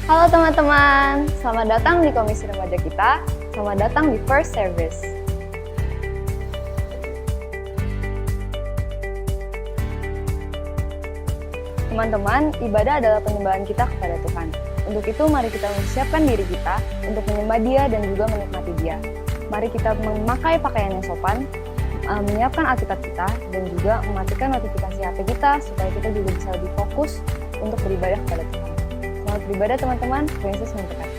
Halo teman-teman, selamat datang di Komisi Remaja kita. Selamat datang di First Service. Teman-teman, ibadah adalah penyembahan kita kepada Tuhan. Untuk itu, mari kita mempersiapkan diri kita untuk menyembah Dia dan juga menikmati Dia. Mari kita memakai pakaian yang sopan, menyiapkan Alkitab kita, dan juga mematikan notifikasi HP kita supaya kita juga bisa lebih fokus untuk beribadah kepada Tuhan. Selamat beribadah teman-teman, Tuhan Yesus memberkati.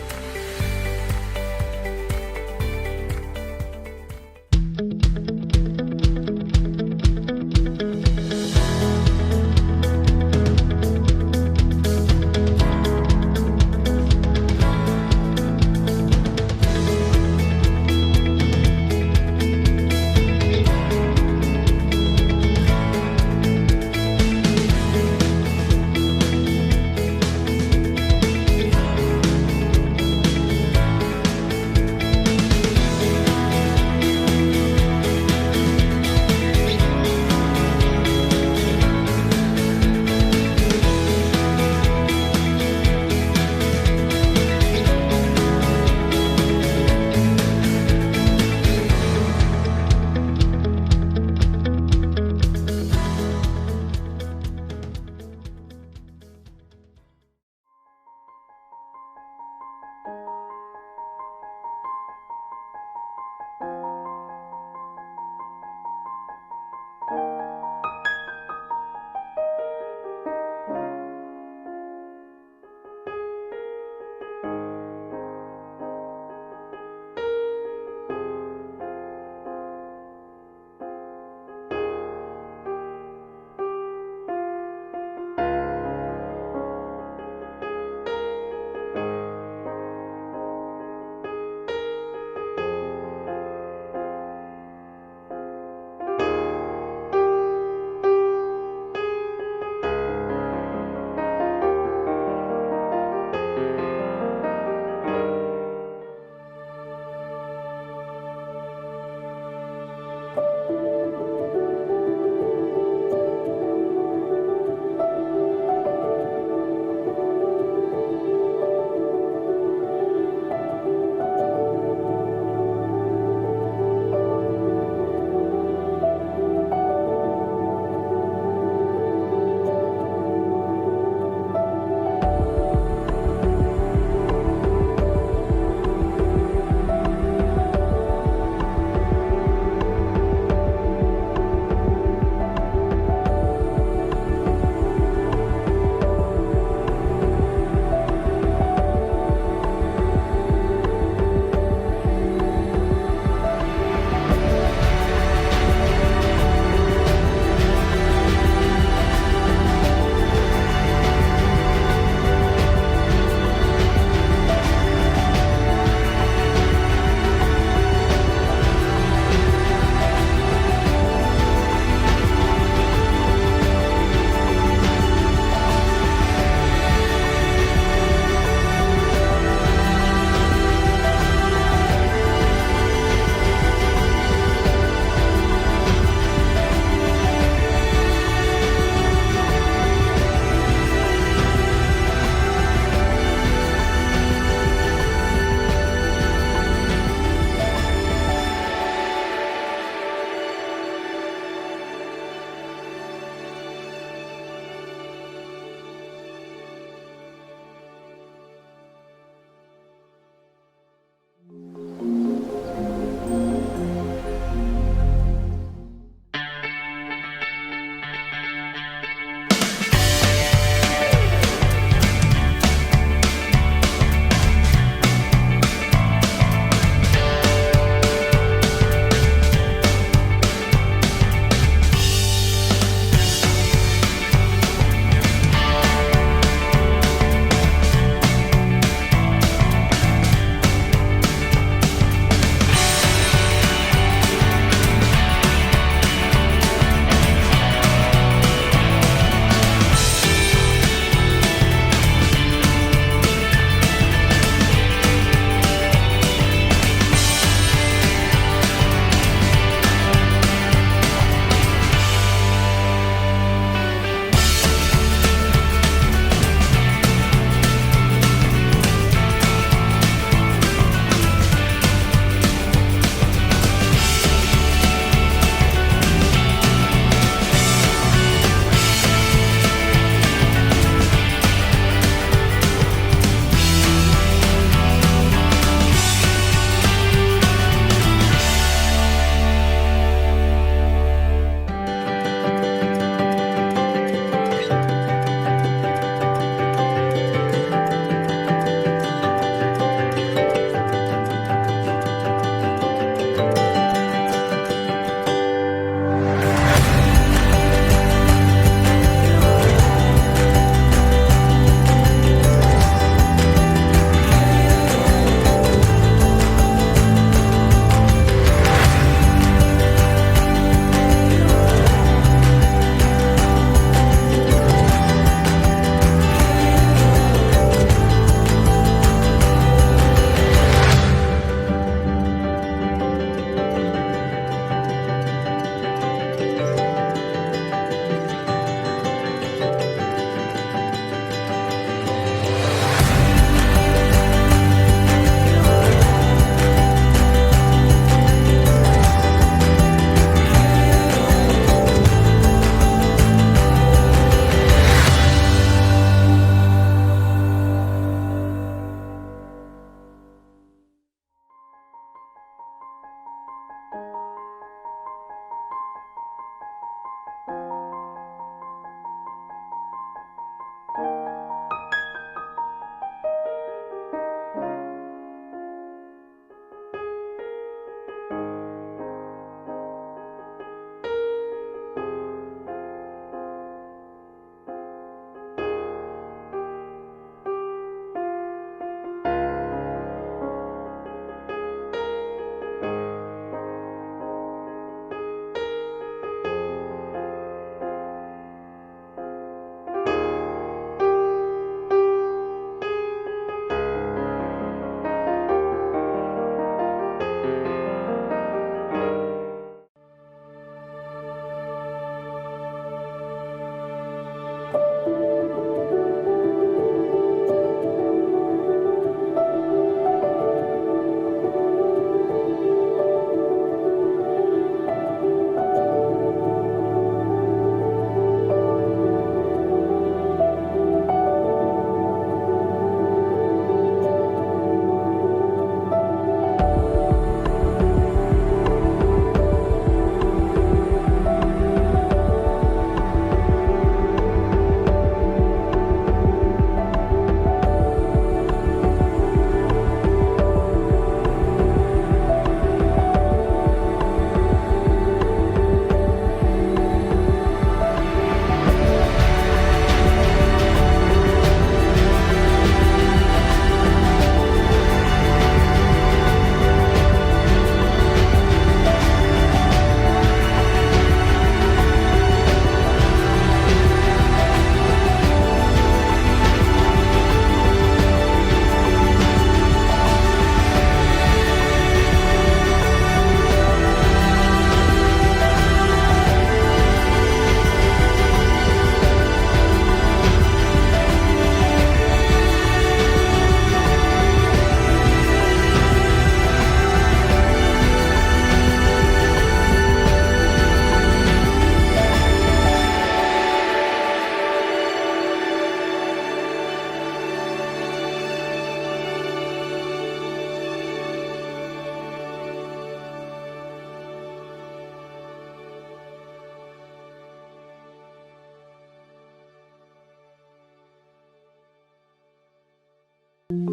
Halo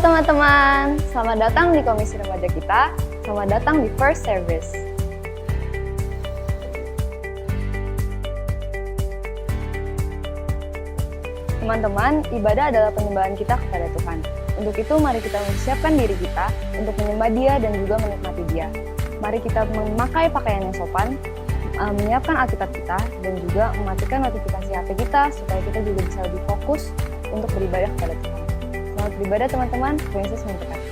teman-teman, selamat datang di Komisi Remaja kita. Selamat datang di First Service. Teman-teman, ibadah adalah penyembahan kita kepada Tuhan. Untuk itu, mari kita mempersiapkan diri kita untuk menyembah Dia dan juga menikmati Dia. Mari kita memakai pakaian yang sopan, menyiapkan Alkitab kita, dan juga mematikan notifikasi HP kita supaya kita juga bisa lebih fokus untuk beribadah kepada Tuhan. Selamat beribadah teman-teman, Tuhan Yesus memberkati.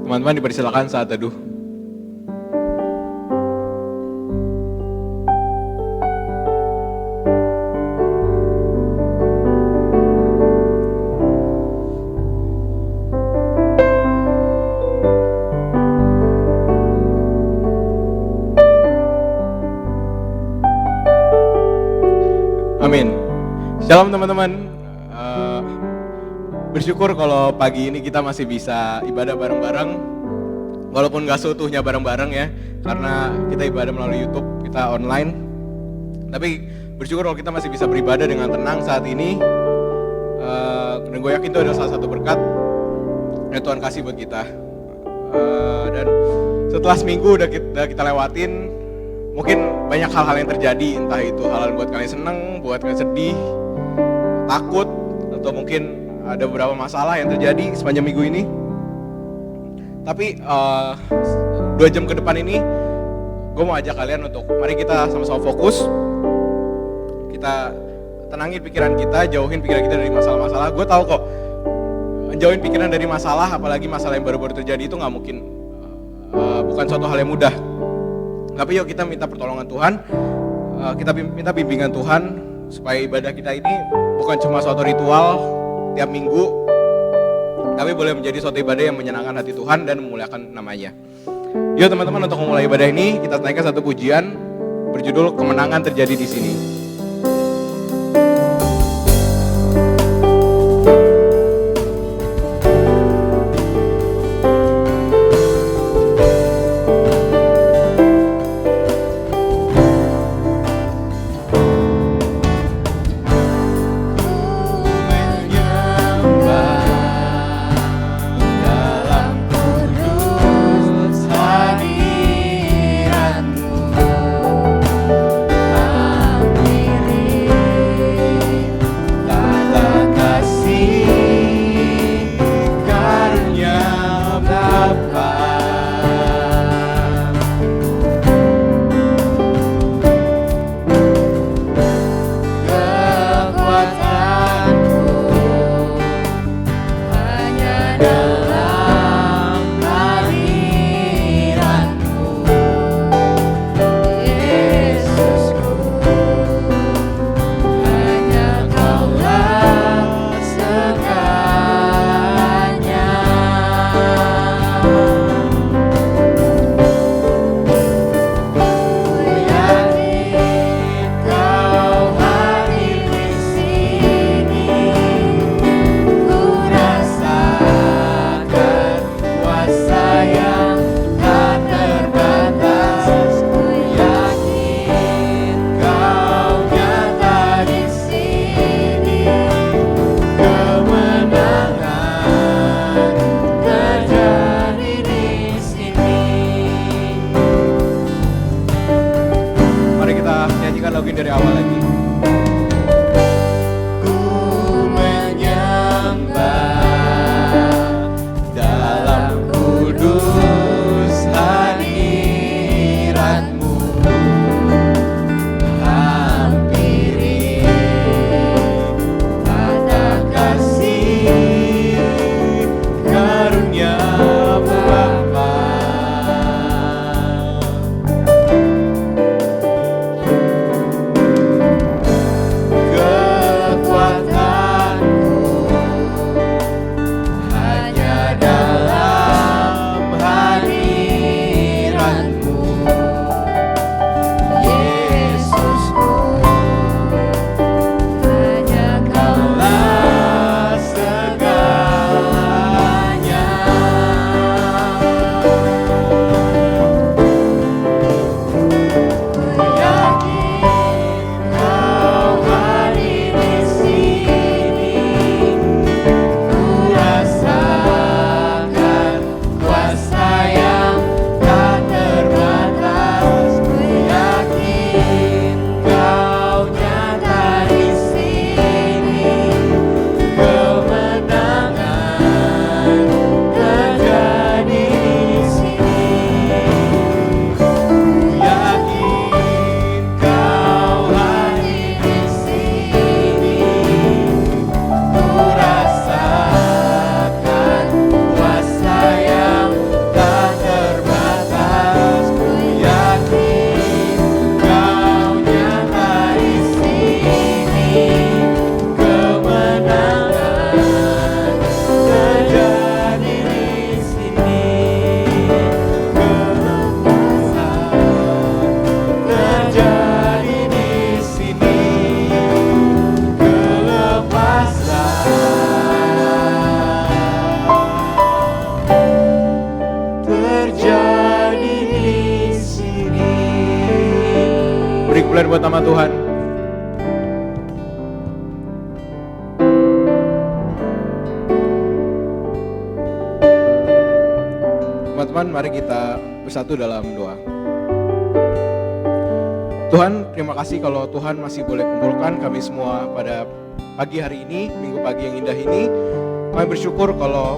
Teman-teman dipersilakan saat teduh. Amin. Shalom teman-teman. Bersyukur kalau pagi ini kita masih bisa ibadah bareng-bareng, walaupun gak seutuhnya bareng-bareng ya, karena kita ibadah melalui YouTube, kita online. Tapi bersyukur kalau kita masih bisa beribadah dengan tenang saat ini. Dan gue yakin itu adalah salah satu berkat yang Tuhan kasih buat kita. Dan setelah seminggu udah kita lewatin, mungkin banyak hal-hal yang terjadi, entah itu hal-hal buat kalian seneng, buat kalian sedih, takut, atau mungkin ada beberapa masalah yang terjadi sepanjang minggu ini. Tapi 2 jam ke depan ini, gue mau ajak kalian untuk mari kita sama-sama fokus. Kita tenangin pikiran kita, jauhin pikiran kita dari masalah-masalah. Gue tahu kok, menjauhin pikiran dari masalah, apalagi masalah yang baru-baru terjadi itu nggak mungkin, bukan suatu hal yang mudah. Tapi yuk kita minta pertolongan Tuhan, kita minta bimbingan Tuhan supaya ibadah kita ini bukan cuma suatu ritual tiap minggu, tapi boleh menjadi suatu ibadah yang menyenangkan hati Tuhan dan memuliakan namanya. Yuk teman-teman, untuk memulai ibadah ini kita naikkan satu pujian berjudul Kemenangan Terjadi di Sini. Dari awal lagi. Ku menyembah dalam kudus hadirat-Mu, hampiri mata kasih karunia Bapa. Buat nama Tuhan. Teman-teman, mari kita bersatu dalam doa. Tuhan, terima kasih kalau Tuhan masih boleh kumpulkan kami semua pada pagi hari ini, minggu pagi yang indah ini. Kami bersyukur kalau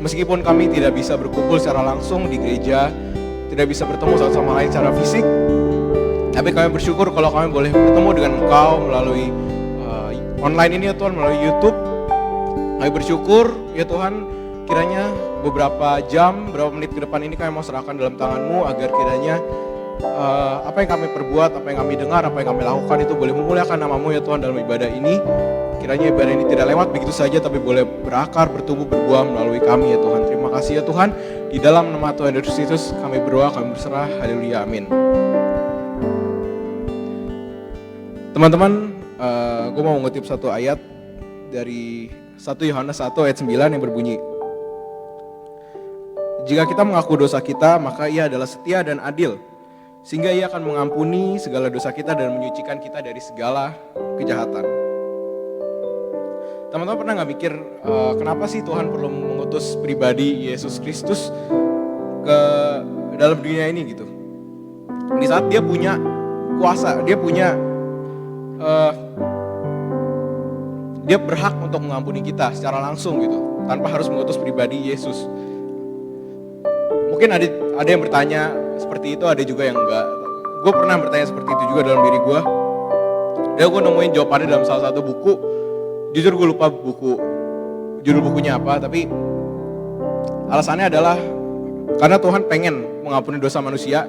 meskipun kami tidak bisa berkumpul secara langsung di gereja, tidak bisa bertemu satu sama lain secara fisik, tapi kami bersyukur kalau kami boleh bertemu dengan Engkau melalui online ini ya Tuhan, melalui YouTube. Kami bersyukur ya Tuhan, kiranya beberapa jam, beberapa menit ke depan ini kami mau serahkan dalam tangan-Mu agar kiranya apa yang kami perbuat, apa yang kami dengar, apa yang kami lakukan itu boleh memuliakan nama-Mu ya Tuhan dalam ibadah ini. Kiranya ibadah ini tidak lewat begitu saja, tapi boleh berakar, bertumbuh, berbuah melalui kami ya Tuhan. Terima kasih ya Tuhan. Di dalam nama Tuhan Yesus Kristus kami berdoa, kami berserah. Haleluya, amin. Teman-teman, gue mau mengutip satu ayat dari 1 Yohanes 1 ayat 9 yang berbunyi, jika kita mengaku dosa kita, maka Ia adalah setia dan adil, sehingga Ia akan mengampuni segala dosa kita dan menyucikan kita dari segala kejahatan. Teman-teman pernah gak mikir kenapa sih Tuhan perlu mengutus pribadi Yesus Kristus ke dalam dunia ini gitu? Di saat Dia punya kuasa, Dia berhak untuk mengampuni kita secara langsung gitu, tanpa harus mengutus pribadi Yesus. Mungkin ada yang bertanya seperti itu, ada juga yang enggak. Gue pernah bertanya seperti itu juga dalam diri gue. Dan gue nemuin jawabannya dalam salah satu buku. Jujur gue lupa judul bukunya apa, tapi alasannya adalah karena Tuhan pengen mengampuni dosa manusia,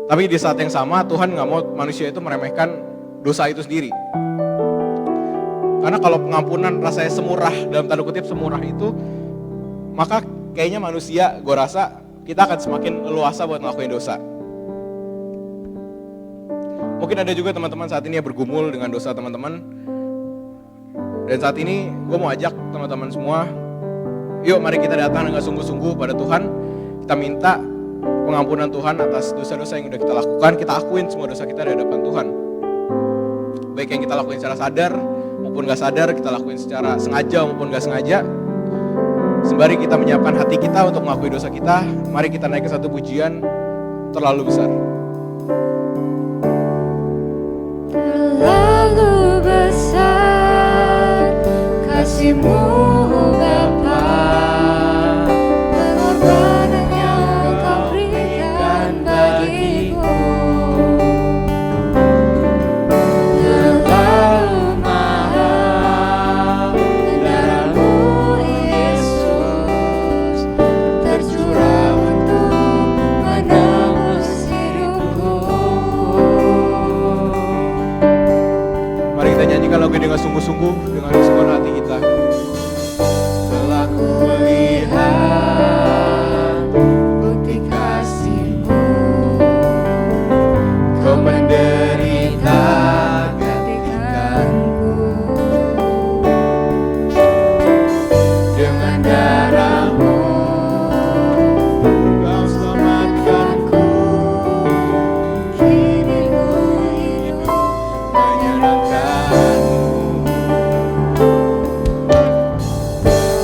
tapi di saat yang sama Tuhan gak mau manusia itu meremehkan dosa itu sendiri. Karena kalau pengampunan rasanya semurah, dalam tanda kutip semurah itu, maka kayaknya manusia, gue rasa kita akan semakin leluasa buat ngelakuin dosa. Mungkin ada juga teman-teman saat ini yang bergumul dengan dosa teman-teman. Dan saat ini gue mau ajak teman-teman semua, yuk mari kita datang dengan sungguh-sungguh pada Tuhan. Kita minta pengampunan Tuhan atas dosa-dosa yang udah kita lakukan. Kita akuin semua dosa kita di hadapan Tuhan. Baik yang kita lakuin secara sadar maupun gak sadar, kita lakuin secara sengaja maupun gak sengaja. Sembari kita menyiapkan hati kita untuk mengakui dosa kita, mari kita naik ke satu pujian terlalu besar. Terlalu besar kasih-Mu Bapa, pengorbanan yang Kau berikan bagiku terlalu mahal. Darah-Mu Yesus tercurah untuk menebus hidupku. Mari kita nyanyikan lagu ini dengan sungguh-sungguh, dengan segenap hati kita. Telah ku melihat bukti kasih-Mu, Kau menderita gantikanku. Dengan darah-Mu Kau selamatkanku. Kini ku hidup menyenangkan-Mu.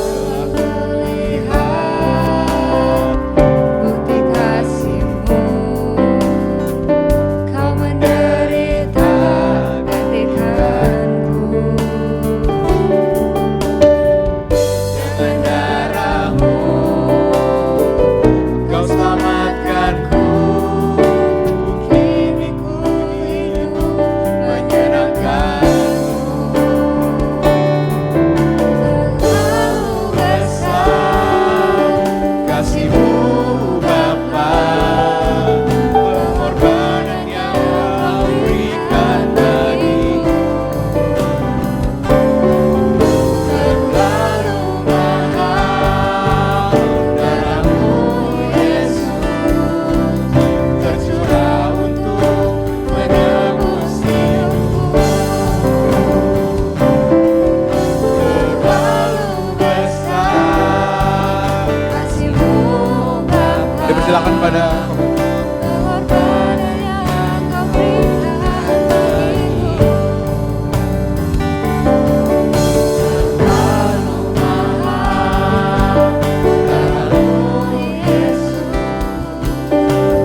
Telah kulihat bukti kasih-Mu, Kau menderita gantikanku. Dengan darah-Mu Kau selamatkanku. Kini ku hidup menyenangkan-Mu. Terlalu besar kasih-Mu Bapa, pengorbanan yang Kau berikan bagiku terlalu mahal. Darah-Mu Yesus tercurah untuk menebus hidupku. Terlalu besar kasih-Mu Bapa, Dipersilakan pada pengorbanan yang Kau berikan bagiku terlalu mahal. Darah-Mu Yesus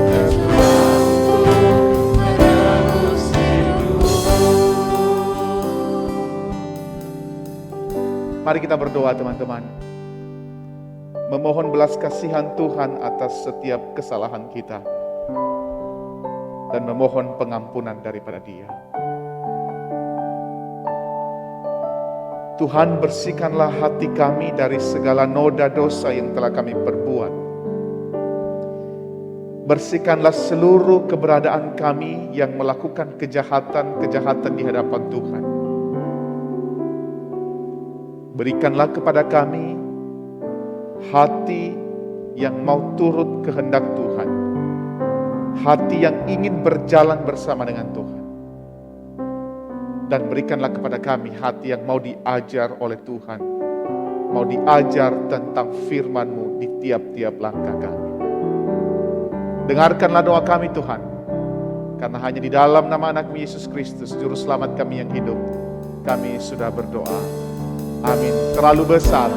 tercurah untuk menebus hidupku. Mari kita berdoa teman-teman. Memohon belas kasihan Tuhan atas setiap kesalahan kita. Dan memohon pengampunan daripada Dia. Tuhan, bersihkanlah hati kami dari segala noda dosa yang telah kami perbuat. Bersihkanlah seluruh keberadaan kami yang melakukan kejahatan-kejahatan di hadapan Tuhan. Berikanlah kepada kami hati yang mau turut kehendak Tuhan. Hati yang ingin berjalan bersama dengan Tuhan. Dan berikanlah kepada kami hati yang mau diajar oleh Tuhan. Mau diajar tentang firman-Mu di tiap-tiap langkah kami. Dengarkanlah doa kami Tuhan. Karena hanya di dalam nama anak-Mu Yesus Kristus, Juru Selamat kami yang hidup, kami sudah berdoa. Amin. Terlalu besar.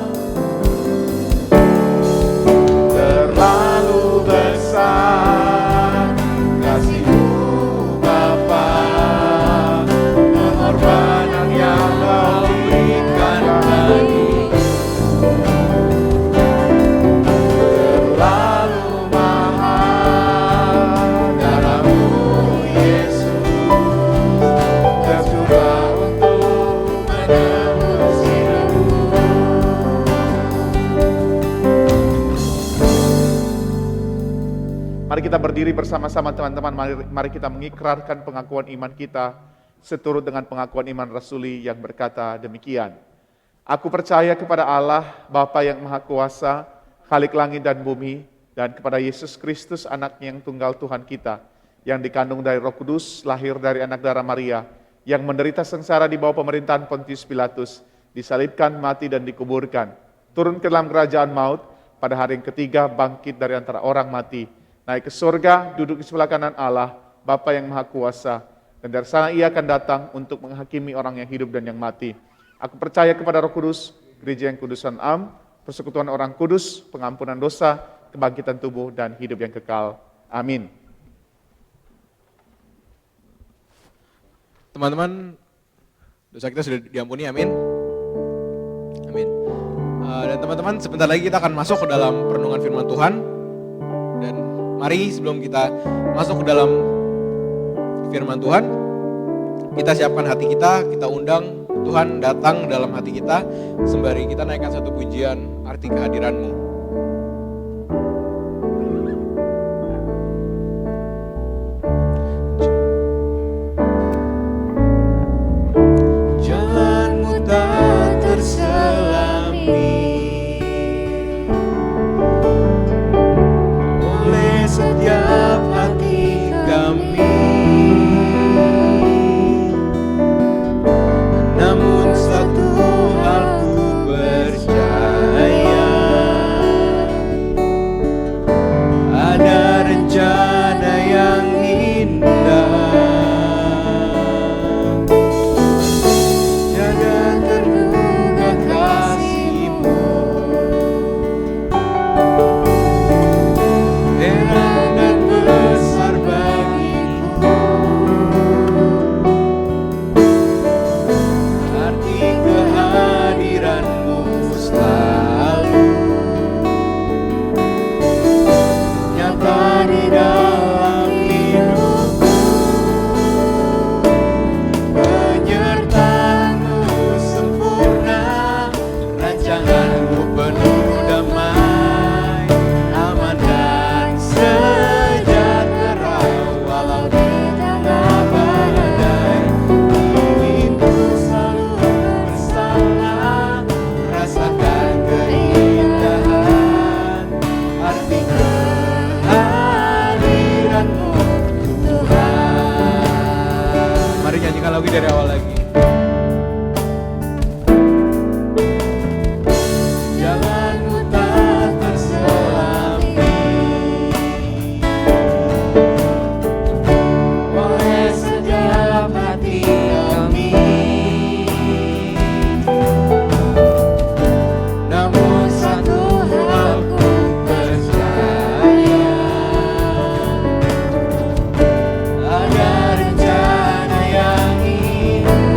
Terlalu besar kasih-Mu Bapa, pengorbanan yang Kau berikan bagi. Terlalu mahal darah-Mu Yesus, tercurah untuk menebus hidupku. Mari kita berdiri bersama-sama teman-teman, mari kita mengikrarkan pengakuan iman kita seturut dengan pengakuan iman rasuli yang berkata demikian. Aku percaya kepada Allah, Bapa yang Maha Kuasa, Khalik langit dan bumi, dan kepada Yesus Kristus, anaknya yang tunggal Tuhan kita, yang dikandung dari Roh Kudus, lahir dari anak darah Maria, yang menderita sengsara di bawah pemerintahan Pontius Pilatus, disalibkan, mati dan dikuburkan, turun ke dalam kerajaan maut, pada hari yang ketiga bangkit dari antara orang mati, naik ke surga, duduk di sebelah kanan Allah, Bapa yang Maha Kuasa, dan dari sana Ia akan datang untuk menghakimi orang yang hidup dan yang mati. Aku percaya kepada Roh Kudus, gereja yang kudus dan am, persekutuan orang kudus, pengampunan dosa, kebangkitan tubuh, dan hidup yang kekal. Amin. Teman-teman, dosa kita sudah diampuni, amin. Amin. Dan teman-teman, sebentar lagi kita akan masuk ke dalam perenungan firman Tuhan. Dan mari sebelum kita masuk ke dalam firman Tuhan, kita siapkan hati kita undang Tuhan datang dalam hati kita, sembari kita naikkan satu pujian arti kehadiran-Mu. Jalan-Mu tak terselami oleh setiap hati kami. Namun satu hal ku percaya, ada rencana yang indah. Jaga terduga kasih-Mu, heran dan besar bagiku. Arti kehadiran-Mu selalu nyata di dalam hidupku. Penyertaan-Mu sempurna, rancangan-Mu penuh damai, aman dan sejahtera walau di tengah badai. Inginku selalu bersama, rasakan keindahan arti kehadiran-Mu Tuhan. Mari nyanyikan lagu dari awal lagi. Jalan-Mu tak terselami oleh setiap hati kami. Namun satu hal ku percaya, ada rencana yang indah.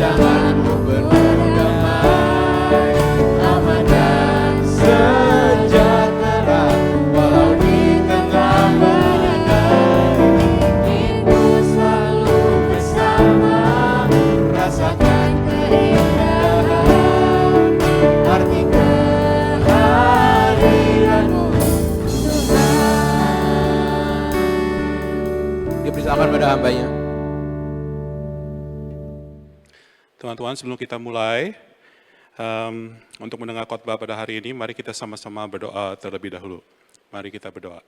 jalanmu berdamai, aman dan sejahtera, walau di tengah badai. Inginku selalu bersama, rasakan keindahan, arti kehadiranmu Tuhan. Dipersilakan pada hambanya. Teman-teman, sebelum kita mulai untuk mendengar khotbah pada hari ini, mari kita sama-sama berdoa terlebih dahulu. Mari kita berdoa.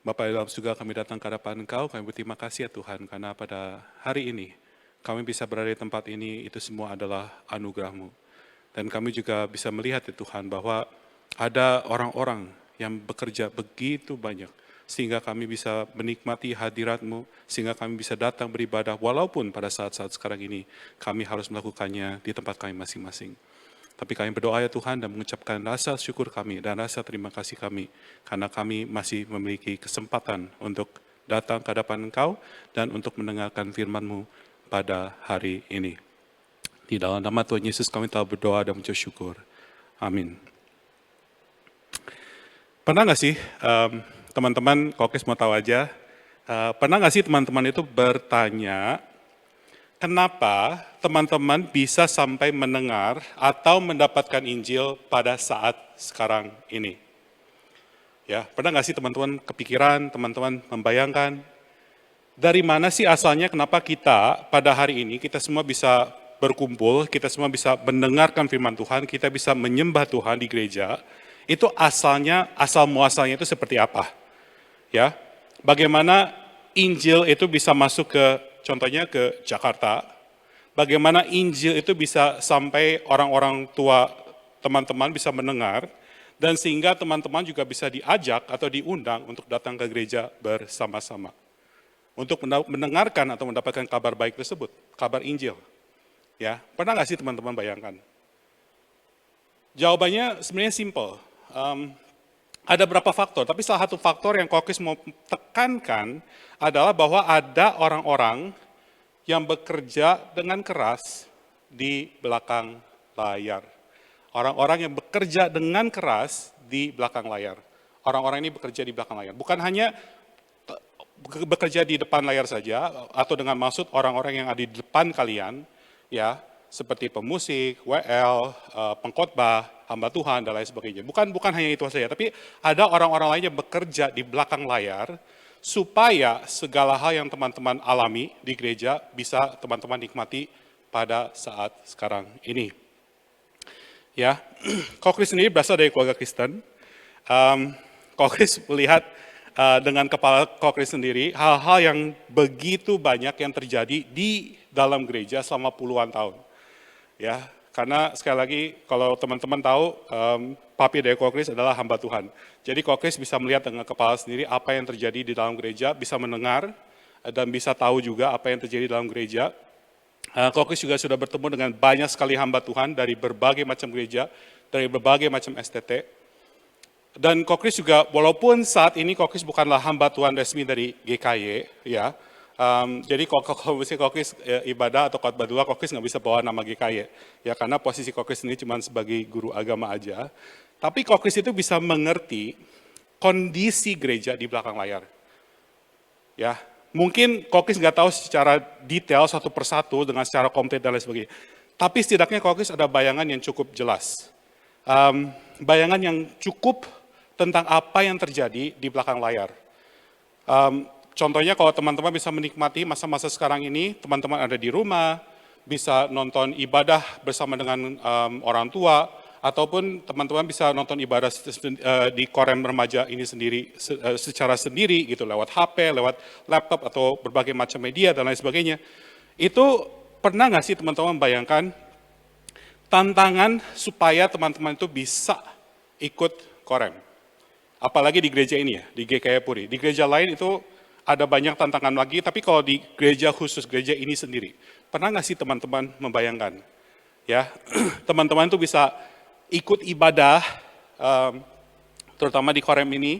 Bapa di dalam surga, kami datang ke hadapan Engkau, kami berterima kasih ya Tuhan, karena pada hari ini kami bisa berada di tempat ini, itu semua adalah anugerah-Mu. Dan kami juga bisa melihat ya Tuhan, bahwa ada orang-orang yang bekerja begitu banyak, sehingga kami bisa menikmati hadirat-Mu, sehingga kami bisa datang beribadah, walaupun pada saat-saat sekarang ini kami harus melakukannya di tempat kami masing-masing. Tapi kami berdoa ya Tuhan dan mengucapkan rasa syukur kami dan rasa terima kasih kami, karena kami masih memiliki kesempatan untuk datang ke hadapan Engkau dan untuk mendengarkan firman-Mu pada hari ini. Di dalam nama Tuhan Yesus kami telah berdoa dan mengucap syukur. Amin. Pernah nggak sih teman-teman, Kokis mau tahu aja, pernah nggak sih teman-teman itu bertanya, kenapa teman-teman bisa sampai mendengar atau mendapatkan Injil pada saat sekarang ini? Ya, pernah nggak sih teman-teman kepikiran, teman-teman membayangkan, dari mana sih asalnya kenapa kita pada hari ini, kita semua bisa berkumpul, kita semua bisa mendengarkan firman Tuhan, kita bisa menyembah Tuhan di gereja, itu asalnya, asal muasalnya itu seperti apa? Ya, bagaimana Injil itu bisa masuk ke, contohnya ke Jakarta, bagaimana Injil itu bisa sampai orang-orang tua teman-teman bisa mendengar, dan sehingga teman-teman juga bisa diajak atau diundang untuk datang ke gereja bersama-sama. Untuk mendengarkan atau mendapatkan kabar baik tersebut, kabar Injil. Ya, pernah nggak sih teman-teman bayangkan? Jawabannya sebenarnya simple. Ada beberapa faktor, tapi salah satu faktor yang Kokis mau tekankan adalah bahwa ada orang-orang yang bekerja dengan keras di belakang layar. Orang-orang yang bekerja dengan keras di belakang layar. Orang-orang ini bekerja di belakang layar. Bukan hanya bekerja di depan layar saja, atau dengan maksud orang-orang yang ada di depan kalian, ya, seperti pemusik, WL, pengkhotbah, hamba Tuhan, dan lain sebagainya. Bukan hanya itu saja, tapi ada orang-orang lain yang bekerja di belakang layar, supaya segala hal yang teman-teman alami di gereja bisa teman-teman nikmati pada saat sekarang ini. Ya, Kokris sendiri berasal dari keluarga Kristen. Kokris melihat dengan kepala Kokris sendiri hal-hal yang begitu banyak yang terjadi di dalam gereja selama puluhan tahun. Ya, karena sekali lagi kalau teman-teman tahu, papi dari Kokris adalah hamba Tuhan. Jadi Kokris bisa melihat dengan kepala sendiri apa yang terjadi di dalam gereja, bisa mendengar dan bisa tahu juga apa yang terjadi di dalam gereja. Kokris juga sudah bertemu dengan banyak sekali hamba Tuhan dari berbagai macam gereja, dari berbagai macam STT. Dan Kokris juga, walaupun saat ini Kokris bukanlah hamba Tuhan resmi dari GKY, ya. Jadi kalau misalnya Kokris ibadah atau khotbah dua, Kokris nggak bisa bawa nama GKY, ya, karena posisi Kokris ini cuma sebagai guru agama aja. Tapi Kokris itu bisa mengerti kondisi gereja di belakang layar. Ya, mungkin Kokris nggak tahu secara detail satu persatu dengan secara komplit dan lain sebagainya. Tapi setidaknya Kokris ada bayangan yang cukup jelas. Bayangan yang cukup tentang apa yang terjadi di belakang layar. Contohnya kalau teman-teman bisa menikmati masa-masa sekarang ini, teman-teman ada di rumah, bisa nonton ibadah bersama dengan orang tua, ataupun teman-teman bisa nonton ibadah di Korem Remaja ini sendiri, secara sendiri gitu, lewat HP, lewat laptop, atau berbagai macam media dan lain sebagainya. Itu pernah nggak sih teman-teman bayangkan tantangan supaya teman-teman itu bisa ikut Korem? Apalagi di gereja ini ya, di GKY Puri. Di gereja lain itu ada banyak tantangan lagi, tapi kalau di gereja khusus, gereja ini sendiri, pernah nggak sih teman-teman membayangkan, ya, teman-teman itu bisa ikut ibadah, terutama di Korem ini,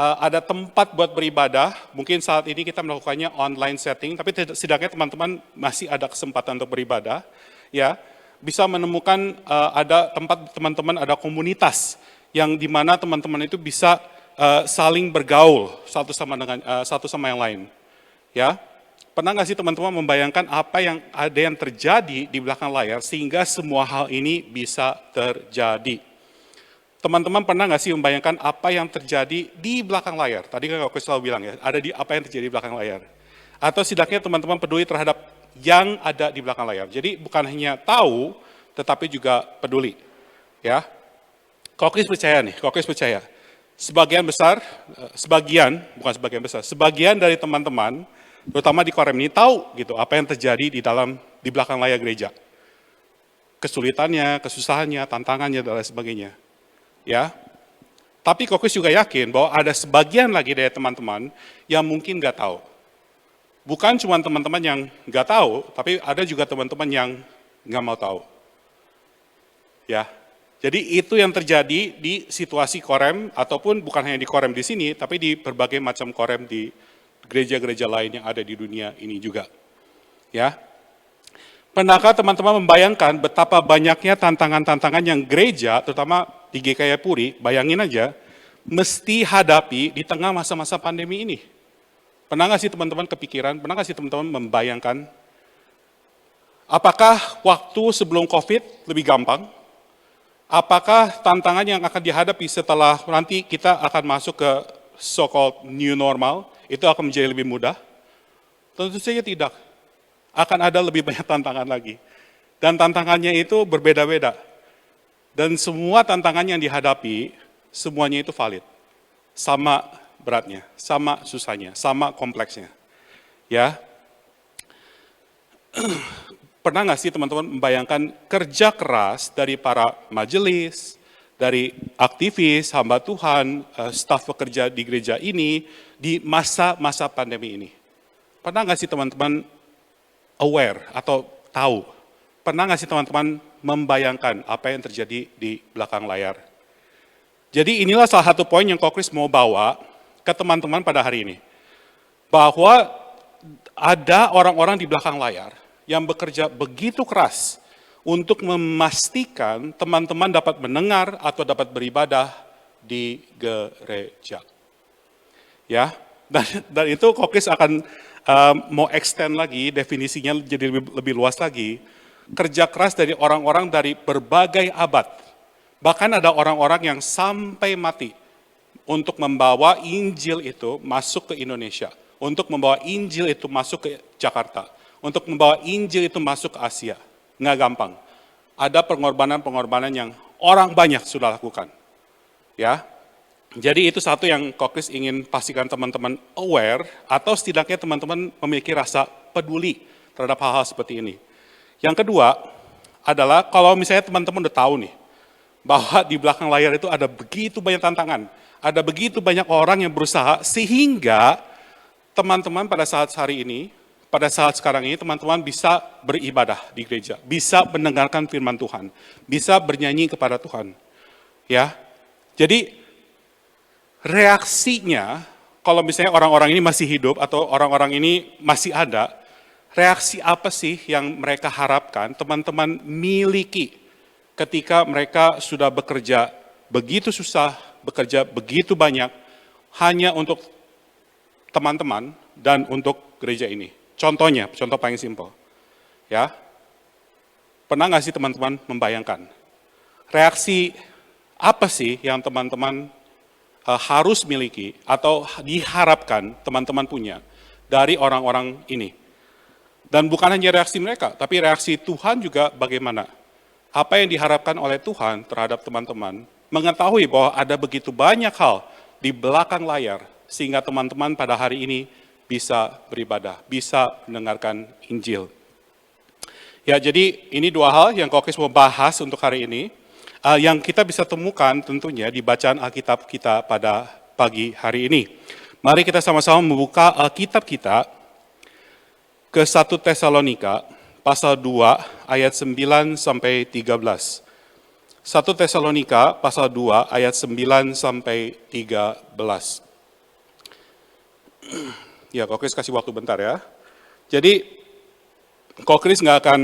ada tempat buat beribadah, mungkin saat ini kita melakukannya online setting, tapi setidaknya teman-teman masih ada kesempatan untuk beribadah, ya, bisa menemukan ada tempat teman-teman, ada komunitas yang dimana teman-teman itu bisa saling bergaul satu sama yang lain, ya. Pernah nggak sih teman-teman membayangkan apa yang terjadi di belakang layar sehingga semua hal ini bisa terjadi? Teman-teman pernah nggak sih membayangkan apa yang terjadi di belakang layar? Tadi kan aku selalu bilang ya, ada di apa yang terjadi di belakang layar. Atau setidaknya teman-teman peduli terhadap yang ada di belakang layar. Jadi bukan hanya tahu, tetapi juga peduli. Ya, Kokis percaya. Sebagian dari teman-teman, terutama di Korem ini tahu gitu apa yang terjadi di belakang layar gereja. Kesulitannya, kesusahannya, tantangannya, dan lain sebagainya. Ya, tapi Kokis juga yakin bahwa ada sebagian lagi dari teman-teman yang mungkin nggak tahu. Bukan cuma teman-teman yang nggak tahu, tapi ada juga teman-teman yang nggak mau tahu. Ya, jadi itu yang terjadi di situasi Korem, ataupun bukan hanya di Korem di sini, tapi di berbagai macam Korem di gereja-gereja lain yang ada di dunia ini juga. Ya, pernahkah teman-teman membayangkan betapa banyaknya tantangan-tantangan yang gereja, terutama di GKI Puri, bayangin aja, mesti hadapi di tengah masa-masa pandemi ini. Pernah nggak sih teman-teman kepikiran, pernah nggak sih teman-teman membayangkan, apakah waktu sebelum COVID lebih gampang? Apakah tantangan yang akan dihadapi setelah nanti kita akan masuk ke so-called new normal, itu akan menjadi lebih mudah? Tentu saja tidak. Akan ada lebih banyak tantangan lagi. Dan tantangannya itu berbeda-beda. Dan semua tantangan yang dihadapi, semuanya itu valid. Sama beratnya, sama susahnya, sama kompleksnya. Ya. Pernah nggak sih teman-teman membayangkan kerja keras dari para majelis, dari aktivis, hamba Tuhan, staf pekerja di gereja ini, di masa-masa pandemi ini? Pernah nggak sih teman-teman aware atau tahu? Pernah nggak sih teman-teman membayangkan apa yang terjadi di belakang layar? Jadi inilah salah satu poin yang Kokris mau bawa ke teman-teman pada hari ini. Bahwa ada orang-orang di belakang layar yang bekerja begitu keras untuk memastikan teman-teman dapat mendengar atau dapat beribadah di gereja. Ya, dan itu Kokris akan mau extend lagi, definisinya jadi lebih luas lagi. Kerja keras dari orang-orang dari berbagai abad. Bahkan ada orang-orang yang sampai mati untuk membawa Injil itu masuk ke Indonesia. Untuk membawa Injil itu masuk ke Jakarta. Untuk membawa Injil itu masuk ke Asia. Nggak gampang. Ada pengorbanan-pengorbanan yang orang banyak sudah lakukan. Ya, jadi itu satu yang Kokris ingin pastikan teman-teman aware, atau setidaknya teman-teman memiliki rasa peduli terhadap hal-hal seperti ini. Yang kedua adalah kalau misalnya teman-teman udah tahu nih, bahwa di belakang layar itu ada begitu banyak tantangan, ada begitu banyak orang yang berusaha, sehingga teman-teman pada saat hari ini, pada saat sekarang ini, teman-teman bisa beribadah di gereja, bisa mendengarkan firman Tuhan, bisa bernyanyi kepada Tuhan. Ya, jadi reaksinya, kalau misalnya orang-orang ini masih hidup atau orang-orang ini masih ada, reaksi apa sih yang mereka harapkan teman-teman miliki ketika mereka sudah bekerja begitu susah, bekerja begitu banyak, hanya untuk teman-teman dan untuk gereja ini? Contohnya, contoh paling simpel. Ya, pernah nggak sih teman-teman membayangkan reaksi apa sih yang teman-teman harus miliki atau diharapkan teman-teman punya dari orang-orang ini? Dan bukan hanya reaksi mereka, tapi reaksi Tuhan juga bagaimana? Apa yang diharapkan oleh Tuhan terhadap teman-teman, mengetahui bahwa ada begitu banyak hal di belakang layar, sehingga teman-teman pada hari ini bisa beribadah, bisa mendengarkan Injil. Ya, jadi ini dua hal yang Kokis mau bahas untuk hari ini, yang kita bisa temukan tentunya di bacaan Alkitab kita pada pagi hari ini. Mari kita sama-sama membuka Alkitab kita ke 1 Tesalonika pasal 2 ayat 9 sampai 13. 1 Tesalonika pasal 2 ayat 9 sampai 13. Ya, Kok Kris kasih waktu bentar ya. Jadi, Kok Kris nggak akan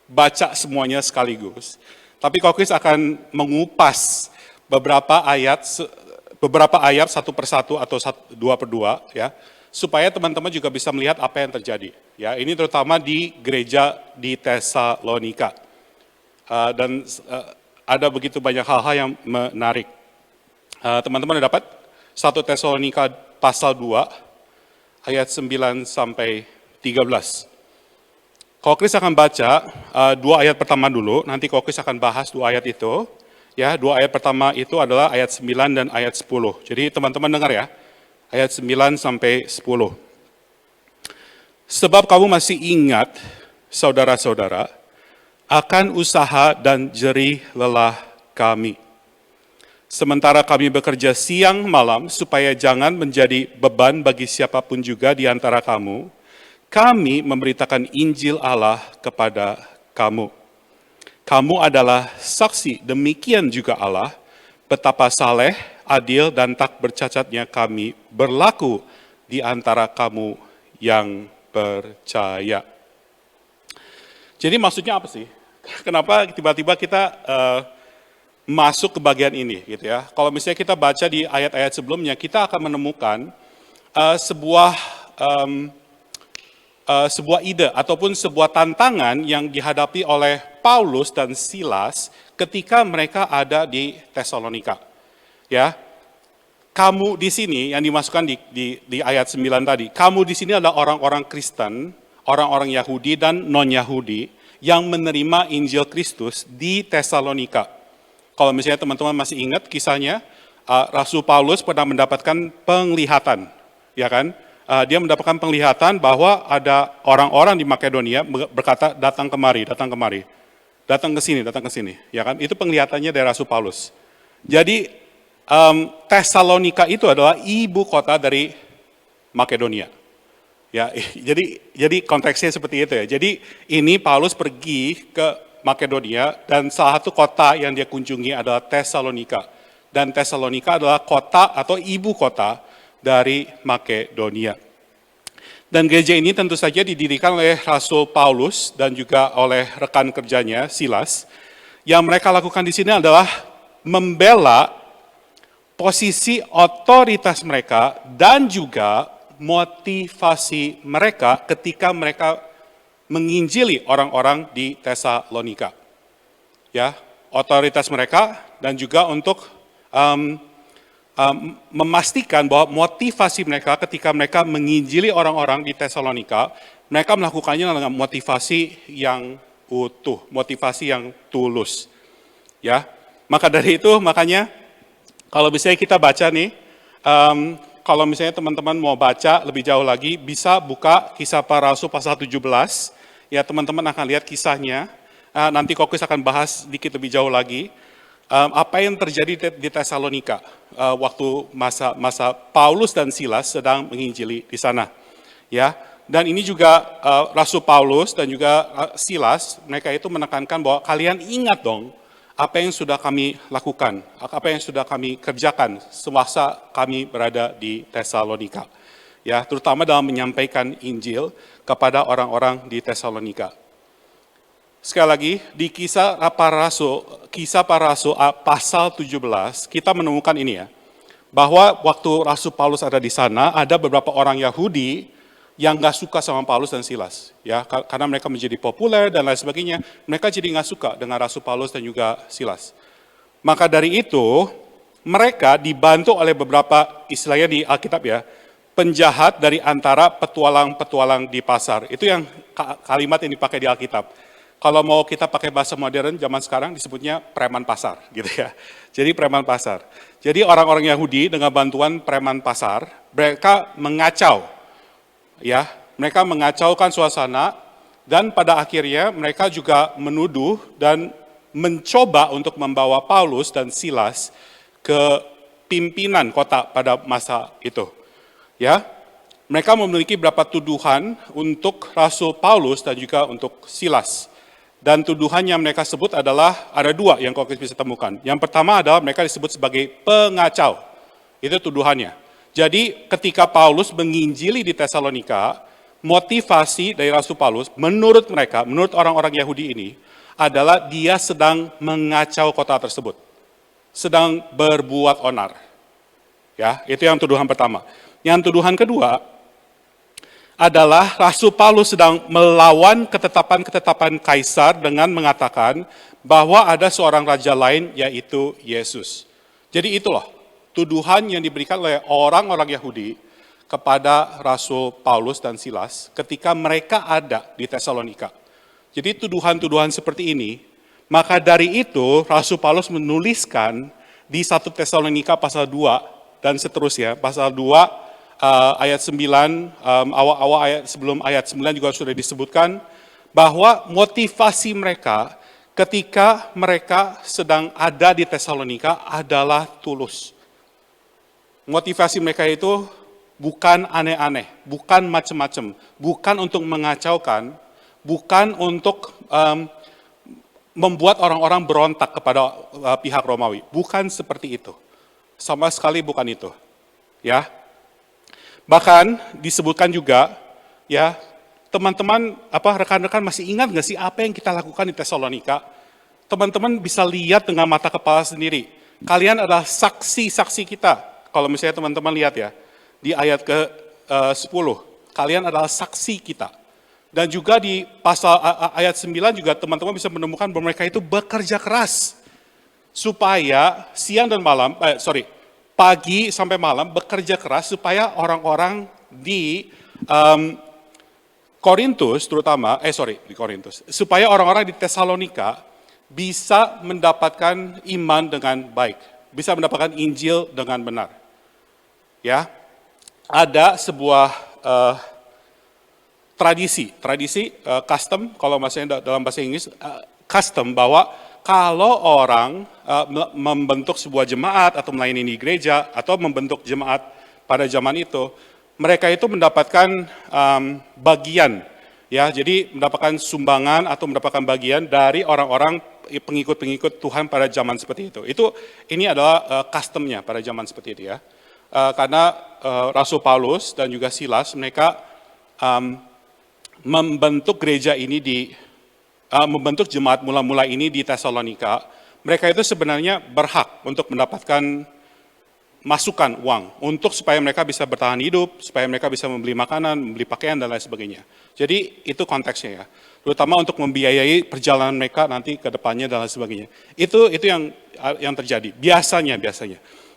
baca semuanya sekaligus. Tapi Kok Kris akan mengupas beberapa ayat satu persatu atau dua per dua, ya, supaya teman-teman juga bisa melihat apa yang terjadi. Ya, ini terutama di gereja di Tesalonika. Dan ada begitu banyak hal-hal yang menarik. Teman-teman udah dapat 1 Tesalonika pasal 2 ayat 9 sampai 13. Kok Kris akan baca 2 ayat pertama dulu, nanti Kok Kris akan bahas 2 ayat itu. Ya, 2 ayat pertama itu adalah ayat 9 dan ayat 10. Jadi teman-teman dengar ya, ayat 9 sampai 10. Sebab kamu masih ingat, saudara-saudara, akan usaha dan jerih lelah kami. Sementara kami bekerja siang malam supaya jangan menjadi beban bagi siapapun juga di antara kamu, kami memberitakan Injil Allah kepada kamu. Kamu adalah saksi, demikian juga Allah, betapa saleh, adil, dan tak bercacatnya kami berlaku di antara kamu yang percaya. Jadi maksudnya apa sih? Kenapa tiba-tiba kita masuk ke bagian ini gitu ya. Kalau misalnya kita baca di ayat-ayat sebelumnya, kita akan menemukan sebuah ide ataupun sebuah tantangan yang dihadapi oleh Paulus dan Silas ketika mereka ada di Tesalonika. Ya, kamu di sini yang dimasukkan di ayat 9 tadi, kamu di sini adalah orang-orang Kristen, orang-orang Yahudi dan non-Yahudi yang menerima Injil Kristus di Tesalonika. Kalau misalnya teman-teman masih ingat kisahnya, Rasul Paulus pernah mendapatkan penglihatan, ya kan? Dia mendapatkan penglihatan bahwa ada orang-orang di Makedonia berkata, datang kemari, datang ke sini, ya kan? Itu penglihatannya dari Rasul Paulus. Jadi Tesalonika itu adalah ibu kota dari Makedonia. Ya, jadi konteksnya seperti itu ya. Jadi ini Paulus pergi ke Makedonia dan salah satu kota yang dia kunjungi adalah Tesalonika. Dan Tesalonika adalah kota atau ibu kota dari Makedonia. Dan gereja ini tentu saja didirikan oleh Rasul Paulus dan juga oleh rekan kerjanya Silas. Yang mereka lakukan di sini adalah membela posisi otoritas mereka dan juga motivasi mereka ketika mereka menginjili orang-orang di Tesalonika. Ya, otoritas mereka dan juga untuk memastikan bahwa motivasi mereka ketika mereka menginjili orang-orang di Tesalonika, mereka melakukannya dengan motivasi yang utuh, motivasi yang tulus. Ya, maka dari itu makanya kalau misalnya kita baca nih, kalau misalnya teman-teman mau baca lebih jauh lagi, bisa buka Kisah Para Rasul pasal 17. Ya, teman-teman akan lihat kisahnya. Nanti Kok Kris akan bahas sedikit lebih jauh lagi. Apa yang terjadi di Tesalonika waktu masa Paulus dan Silas sedang menginjili di sana. Ya, dan ini juga Rasul Paulus dan juga Silas, mereka itu menekankan bahwa kalian ingat dong apa yang sudah kami lakukan, apa yang sudah kami kerjakan semasa kami berada di Tesalonika. Ya, terutama dalam menyampaikan Injil kepada orang-orang di Tesalonika. Sekali lagi, di Kisah Para Rasul pasal 17, kita menemukan ini ya, bahwa waktu Rasul Paulus ada di sana, ada beberapa orang Yahudi yang nggak suka sama Paulus dan Silas, ya, karena mereka menjadi populer dan lain sebagainya, mereka jadi nggak suka dengan Rasul Paulus dan juga Silas. Maka dari itu, mereka dibantu oleh beberapa istilahnya di Alkitab ya, penjahat dari antara petualang-petualang di pasar. Itu yang kalimat yang dipakai di Alkitab. Kalau mau kita pakai bahasa modern zaman sekarang disebutnya preman pasar gitu ya. Jadi preman pasar. Jadi orang-orang Yahudi dengan bantuan preman pasar, mereka mengacau. Ya, mereka mengacaukan suasana dan pada akhirnya mereka juga menuduh dan mencoba untuk membawa Paulus dan Silas ke pimpinan kota pada masa itu. Ya, mereka memiliki beberapa tuduhan untuk Rasul Paulus dan juga untuk Silas. Dan tuduhan yang mereka sebut adalah, ada dua yang Kok Kris bisa temukan. Yang pertama adalah mereka disebut sebagai pengacau. Itu tuduhannya. Jadi ketika Paulus menginjili di Tesalonika, motivasi dari Rasul Paulus menurut mereka, menurut orang-orang Yahudi ini, adalah dia sedang mengacau kota tersebut. Sedang berbuat onar. Ya, itu yang tuduhan pertama. Yang tuduhan kedua adalah Rasul Paulus sedang melawan ketetapan-ketetapan Kaisar dengan mengatakan bahwa ada seorang raja lain yaitu Yesus. Jadi itulah tuduhan yang diberikan oleh orang-orang Yahudi kepada Rasul Paulus dan Silas ketika mereka ada di Tesalonika. Jadi tuduhan-tuduhan seperti ini, maka dari itu Rasul Paulus menuliskan di 1 Tesalonika pasal 2 dan seterusnya, pasal 2 ayat 9, awal-awal ayat sebelum ayat 9 juga sudah disebutkan bahwa motivasi mereka ketika mereka sedang ada di Tesalonika adalah tulus. Motivasi mereka itu bukan aneh-aneh, bukan macam-macam, bukan untuk mengacaukan, bukan untuk membuat orang-orang berontak kepada pihak Romawi. Bukan seperti itu. Sama sekali bukan itu. Ya. Bahkan disebutkan juga, ya, teman-teman, rekan-rekan masih ingat nggak sih apa yang kita lakukan di Tesalonika? Teman-teman bisa lihat dengan mata kepala sendiri. Kalian adalah saksi-saksi kita. Kalau misalnya teman-teman lihat ya, di ayat ke-10, kalian adalah saksi kita. Dan juga di pasal ayat 9 juga teman-teman bisa menemukan bahwa mereka itu bekerja keras supaya siang dan malam, pagi sampai malam bekerja keras supaya orang-orang di Korintus terutama, supaya orang-orang di Tesalonika bisa mendapatkan iman dengan baik, bisa mendapatkan Injil dengan benar. Ya, ada sebuah tradisi, custom, kalau maksudnya dalam bahasa Inggris, custom bahwa kalau orang membentuk sebuah jemaat atau melayani di gereja atau membentuk jemaat pada zaman itu, mereka itu mendapatkan bagian, ya, jadi mendapatkan sumbangan atau mendapatkan bagian dari orang-orang pengikut-pengikut Tuhan pada zaman seperti itu. Ini adalah customnya pada zaman seperti itu ya. Karena Rasul Paulus dan juga Silas mereka membentuk gereja ini membentuk jemaat mula-mula ini di Tesalonika. Mereka itu sebenarnya berhak untuk mendapatkan masukan uang untuk supaya mereka bisa bertahan hidup, supaya mereka bisa membeli makanan, membeli pakaian dan lain sebagainya. Jadi itu konteksnya ya, terutama untuk membiayai perjalanan mereka nanti ke depannya dan lain sebagainya. Itu yang terjadi biasanya.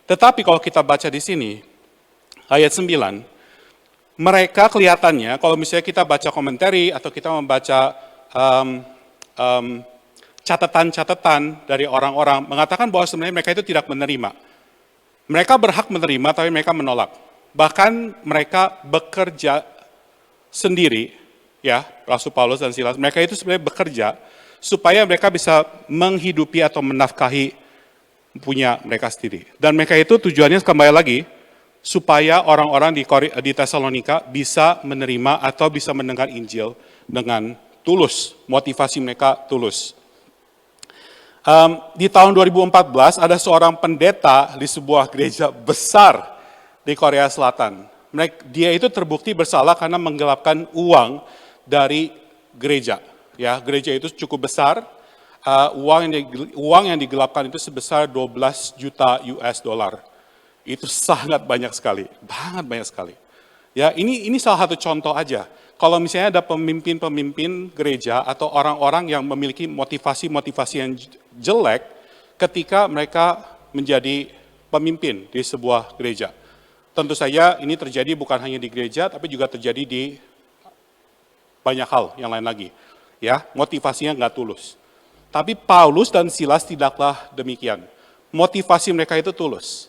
Tetapi kalau kita baca di sini, ayat 9, mereka kelihatannya, kalau misalnya kita baca komentari atau kita membaca catatan-catatan dari orang-orang, mengatakan bahwa sebenarnya mereka itu tidak menerima. Mereka berhak menerima, tapi mereka menolak. Bahkan mereka bekerja sendiri, ya, Rasul Paulus dan Silas, mereka itu sebenarnya bekerja supaya mereka bisa menghidupi atau menafkahi punya mereka sendiri. Dan mereka itu tujuannya kembali lagi, supaya orang-orang di Tesalonika bisa menerima atau bisa mendengar Injil dengan tulus, motivasi mereka tulus. Di tahun 2014 ada seorang pendeta di sebuah gereja besar di Korea Selatan. Dia itu terbukti bersalah karena menggelapkan uang dari gereja. Ya, gereja itu cukup besar. Uang yang digelapkan itu sebesar 12 juta US dollar. Itu sangat banyak sekali. Ya, ini salah satu contoh aja. Kalau misalnya ada pemimpin-pemimpin gereja atau orang-orang yang memiliki motivasi-motivasi yang jelek ketika mereka menjadi pemimpin di sebuah gereja. Tentu saja ini terjadi bukan hanya di gereja, tapi juga terjadi di banyak hal yang lain lagi. Ya, motivasinya nggak tulus. Tapi Paulus dan Silas tidaklah demikian. Motivasi mereka itu tulus.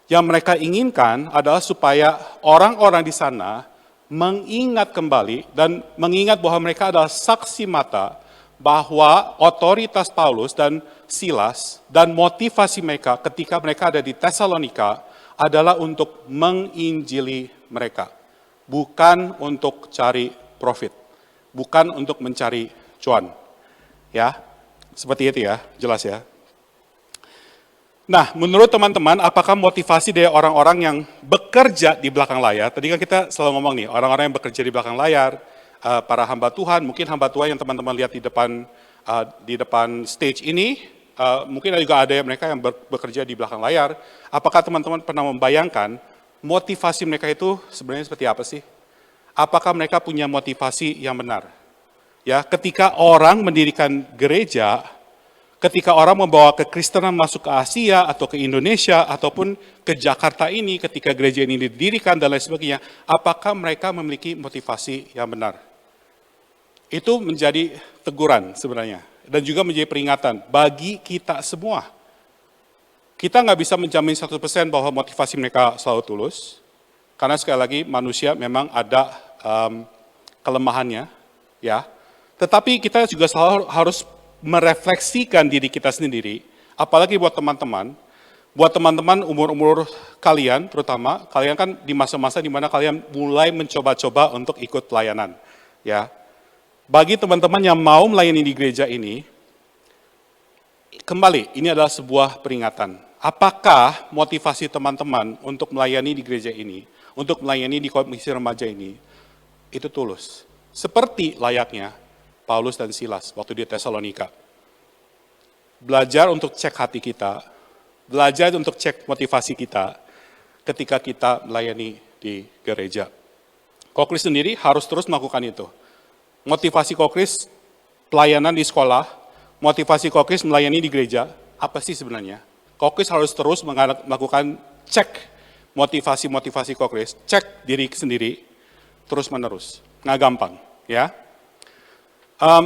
Yang mereka inginkan adalah supaya orang-orang di sana mengingat kembali dan mengingat bahwa mereka adalah saksi mata bahwa otoritas Paulus dan Silas dan motivasi mereka ketika mereka ada di Tesalonika adalah untuk menginjili mereka. Bukan untuk cari profit. Bukan untuk mencari cuan. Ya, seperti itu ya, jelas ya. Nah, menurut teman-teman, apakah motivasi dari orang-orang yang bekerja di belakang layar, tadi kan kita selalu ngomong nih, orang-orang yang bekerja di belakang layar, para hamba Tuhan, mungkin hamba Tuhan yang teman-teman lihat di depan stage ini, mungkin juga ada yang mereka yang bekerja di belakang layar. Apakah teman-teman pernah membayangkan motivasi mereka itu sebenarnya seperti apa sih? Apakah mereka punya motivasi yang benar? Ya, ketika orang mendirikan gereja, ketika orang membawa kekristenan masuk ke Asia atau ke Indonesia ataupun ke Jakarta ini, ketika gereja ini didirikan dan lain sebagainya, apakah mereka memiliki motivasi yang benar? Itu menjadi teguran sebenarnya dan juga menjadi peringatan bagi kita semua. Kita nggak bisa menjamin 100% bahwa motivasi mereka selalu tulus, karena sekali lagi manusia memang ada kelemahannya, ya. Tetapi kita juga selalu harus merefleksikan diri kita sendiri, apalagi buat teman-teman umur-umur kalian, terutama kalian kan di masa-masa di mana kalian mulai mencoba-coba untuk ikut pelayanan, ya. Bagi teman-teman yang mau melayani di gereja ini, kembali ini adalah sebuah peringatan. Apakah motivasi teman-teman untuk melayani di gereja ini, untuk melayani di komisi remaja ini, itu tulus? Seperti layaknya Paulus dan Silas waktu di Tesalonika. Belajar untuk cek hati kita, belajar untuk cek motivasi kita ketika kita melayani di gereja. Kokris sendiri harus terus melakukan itu. Motivasi Kokris pelayanan di sekolah, motivasi Kokris melayani di gereja, apa sih sebenarnya? Kokris harus terus melakukan cek motivasi Kokris, cek diri sendiri, terus menerus. Nggak gampang, ya.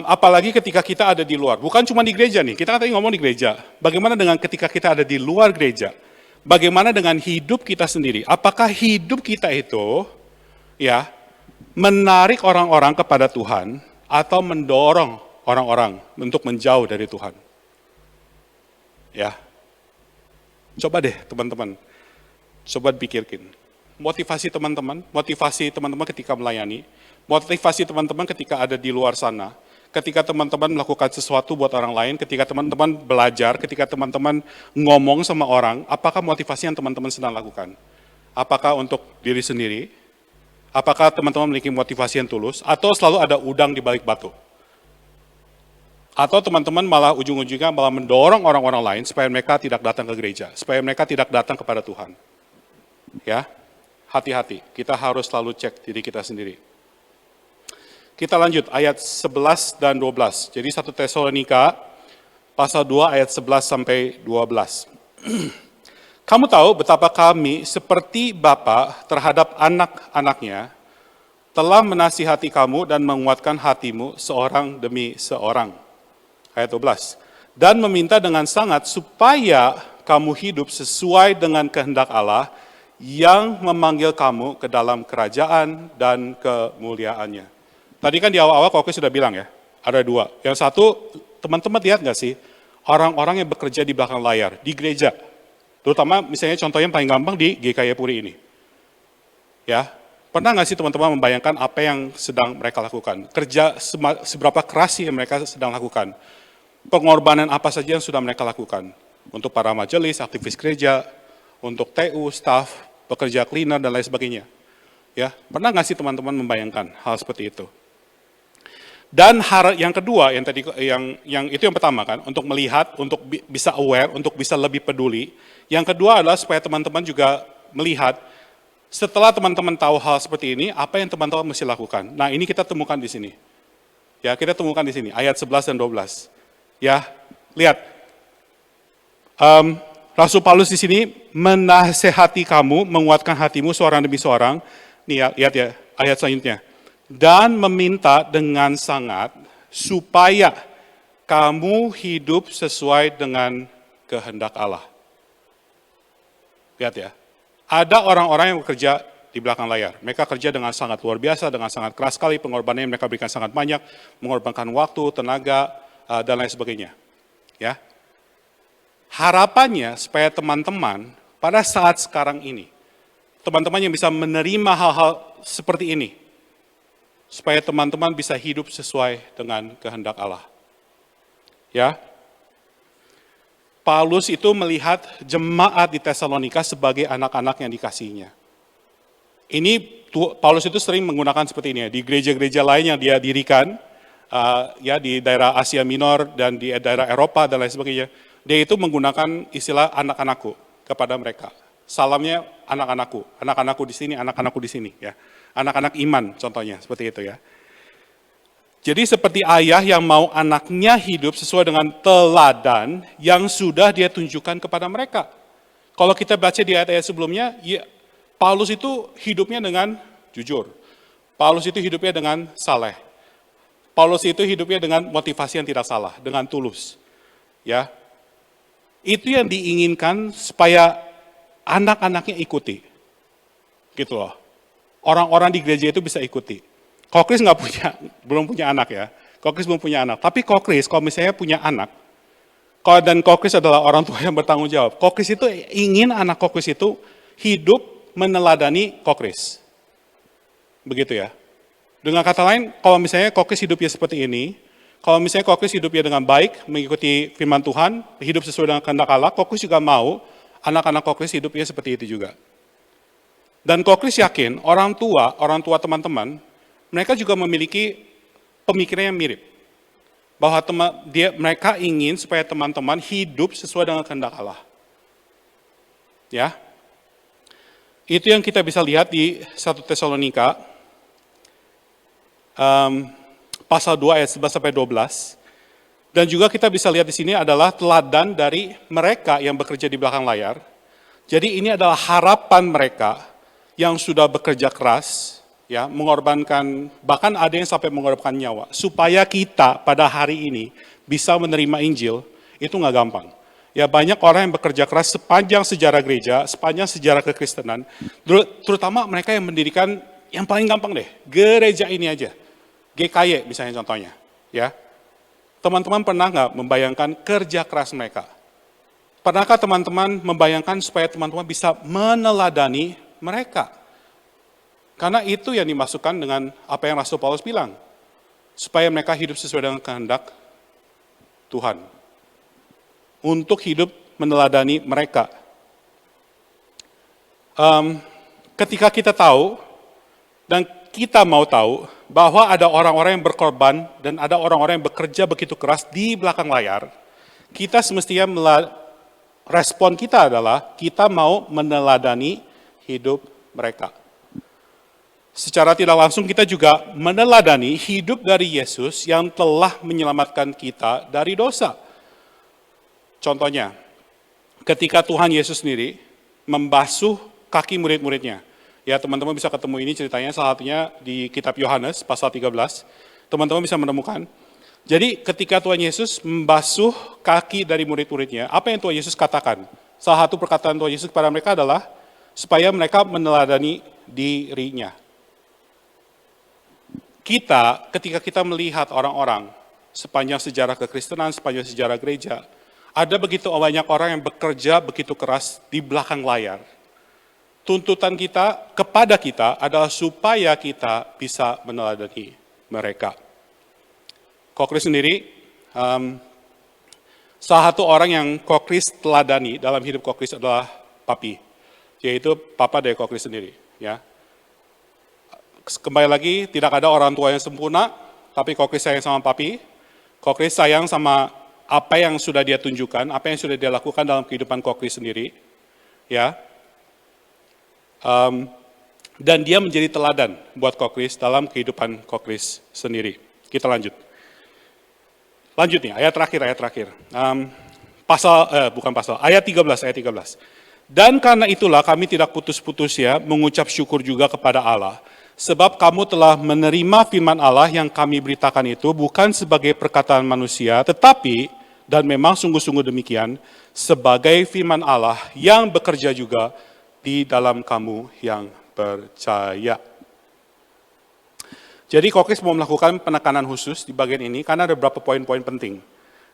Apalagi ketika kita ada di luar, bukan cuma di gereja nih, kita kan tadi ngomong di gereja. Bagaimana dengan ketika kita ada di luar gereja? Bagaimana dengan hidup kita sendiri? Apakah hidup kita itu, ya, menarik orang-orang kepada Tuhan atau mendorong orang-orang untuk menjauh dari Tuhan? Ya, coba deh teman-teman, coba pikirkan. Motivasi teman-teman ketika melayani, motivasi teman-teman ketika ada di luar sana, ketika teman-teman melakukan sesuatu buat orang lain, ketika teman-teman belajar, ketika teman-teman ngomong sama orang, apakah motivasi yang teman-teman sedang lakukan? Apakah untuk diri sendiri? Apakah teman-teman memiliki motivasi yang tulus? Atau selalu ada udang di balik batu? Atau teman-teman malah ujung-ujungnya malah mendorong orang-orang lain supaya mereka tidak datang ke gereja, supaya mereka tidak datang kepada Tuhan? Ya, hati-hati, kita harus selalu cek diri kita sendiri. Kita lanjut ayat 11 dan 12. Jadi 1 Tesalonika pasal 2 ayat 11 sampai 12. Kamu tahu betapa kami seperti bapa terhadap anak-anaknya telah menasihati kamu dan menguatkan hatimu seorang demi seorang. Ayat 12. Dan meminta dengan sangat supaya kamu hidup sesuai dengan kehendak Allah yang memanggil kamu ke dalam kerajaan dan kemuliaannya. Tadi kan di awal-awal Koki sudah bilang ya, ada dua. Yang satu, teman-teman lihat nggak sih, orang-orang yang bekerja di belakang layar, di gereja. Terutama misalnya contohnya yang paling gampang di GKY Puri ini. Ya, pernah nggak sih teman-teman membayangkan apa yang sedang mereka lakukan? Kerja seberapa keras sih yang mereka sedang lakukan? Pengorbanan apa saja yang sudah mereka lakukan? Untuk para majelis, aktivis gereja, untuk TU, staff, pekerja cleaner, dan lain sebagainya. Ya, pernah nggak sih teman-teman membayangkan hal seperti itu? Dan yang kedua, yang itu yang pertama kan, untuk melihat, untuk bisa aware, untuk bisa lebih peduli. Yang kedua adalah supaya teman-teman juga melihat, setelah teman-teman tahu hal seperti ini, apa yang teman-teman mesti lakukan. Nah, ini kita temukan di sini. Ya, kita temukan di sini, ayat 11 dan 12. Ya, lihat. Rasul Paulus di sini menasehati kamu, menguatkan hatimu seorang demi seorang. Nih, lihat ya, ayat selanjutnya. Dan meminta dengan sangat supaya kamu hidup sesuai dengan kehendak Allah. Lihat ya, ada orang-orang yang bekerja di belakang layar. Mereka kerja dengan sangat luar biasa, dengan sangat keras sekali, pengorbanan yang mereka berikan sangat banyak, mengorbankan waktu, tenaga, dan lain sebagainya. Ya, harapannya supaya teman-teman pada saat sekarang ini, teman-teman yang bisa menerima hal-hal seperti ini, supaya teman-teman bisa hidup sesuai dengan kehendak Allah. Ya. Paulus itu melihat jemaat di Tesalonika sebagai anak-anak yang dikasihinya. Ini Paulus itu sering menggunakan seperti ini ya, di gereja-gereja lain yang dia dirikan, ya di daerah Asia Minor dan di daerah Eropa dan lain sebagainya. Dia itu menggunakan istilah anak-anakku kepada mereka. Salamnya anak-anakku, anak-anakku di sini, anak-anakku di sini, ya. Anak-anak iman contohnya, seperti itu ya. Jadi seperti ayah yang mau anaknya hidup sesuai dengan teladan yang sudah dia tunjukkan kepada mereka. Kalau kita baca di ayat-ayat sebelumnya, ya, Paulus itu hidupnya dengan jujur. Paulus itu hidupnya dengan saleh. Paulus itu hidupnya dengan motivasi yang tidak salah, dengan tulus. Ya, itu yang diinginkan supaya anak-anaknya ikuti. Gitu loh. Orang-orang di gereja itu bisa ikuti. Kokris belum punya anak ya. Kokris belum punya anak. Tapi Kokris, kalau misalnya punya anak, dan Kokris adalah orang tua yang bertanggung jawab. Kokris itu ingin anak Kokris itu hidup meneladani Kokris. Begitu ya. Dengan kata lain, kalau misalnya Kokris hidupnya seperti ini, kalau misalnya Kokris hidupnya dengan baik, mengikuti firman Tuhan, hidup sesuai dengan kehendak Allah, Kokris juga mau anak-anak Kokris hidupnya seperti itu juga. Dan Kokris yakin orang tua teman-teman, mereka juga memiliki pemikiran yang mirip. Bahwa mereka ingin supaya teman-teman hidup sesuai dengan kehendak Allah. Ya. Itu yang kita bisa lihat di 1 Tesalonika pasal 2 ayat 11 sampai 12. Dan juga kita bisa lihat di sini adalah teladan dari mereka yang bekerja di belakang layar. Jadi ini adalah harapan mereka yang sudah bekerja keras, ya, mengorbankan, bahkan ada yang sampai mengorbankan nyawa, supaya kita pada hari ini bisa menerima Injil, itu nggak gampang. Ya, banyak orang yang bekerja keras sepanjang sejarah gereja, sepanjang sejarah kekristenan, terutama mereka yang mendirikan, yang paling gampang deh, gereja ini aja, GKY misalnya contohnya, ya. Teman-teman pernah nggak membayangkan kerja keras mereka? Pernahkah teman-teman membayangkan supaya teman-teman bisa meneladani mereka? Karena itu yang dimasukkan dengan apa yang Rasul Paulus bilang. Supaya mereka hidup sesuai dengan kehendak Tuhan. Untuk hidup meneladani mereka. Ketika kita tahu, dan kita mau tahu, bahwa ada orang-orang yang berkorban, dan ada orang-orang yang bekerja begitu keras di belakang layar, kita semestinya respon kita adalah, kita mau meneladani hidup mereka. Secara tidak langsung kita juga meneladani hidup dari Yesus yang telah menyelamatkan kita dari dosa. Contohnya, ketika Tuhan Yesus sendiri membasuh kaki murid-muridnya. Ya, teman-teman bisa ketemu ini ceritanya, salah satunya di kitab Yohanes pasal 13. Teman-teman bisa menemukan. Jadi ketika Tuhan Yesus membasuh kaki dari murid-muridnya, apa yang Tuhan Yesus katakan? Salah satu perkataan Tuhan Yesus kepada mereka adalah, supaya mereka meneladani dirinya. Ketika kita melihat orang-orang sepanjang sejarah kekristenan, sepanjang sejarah gereja, ada begitu banyak orang yang bekerja begitu keras di belakang layar. Tuntutan kita kepada kita adalah supaya kita bisa meneladani mereka. Kokris sendiri, salah satu orang yang Kokris teladani dalam hidup Kokris adalah Papi, yaitu papa dari Kokris sendiri. Ya. Kembali lagi, tidak ada orang tua yang sempurna, tapi Kokris sayang sama Papi. Kokris sayang sama apa yang sudah dia tunjukkan, apa yang sudah dia lakukan dalam kehidupan Kokris sendiri. Ya. Dan dia menjadi teladan buat Kokris dalam kehidupan Kokris sendiri. Kita lanjut. Lanjut nih, ayat terakhir. Ayat 13. Dan karena itulah kami tidak putus-putus ya, mengucap syukur juga kepada Allah. Sebab kamu telah menerima firman Allah yang kami beritakan itu bukan sebagai perkataan manusia, tetapi, dan memang sungguh-sungguh demikian, sebagai firman Allah yang bekerja juga di dalam kamu yang percaya. Jadi Kokris mau melakukan penekanan khusus di bagian ini, karena ada beberapa poin-poin penting.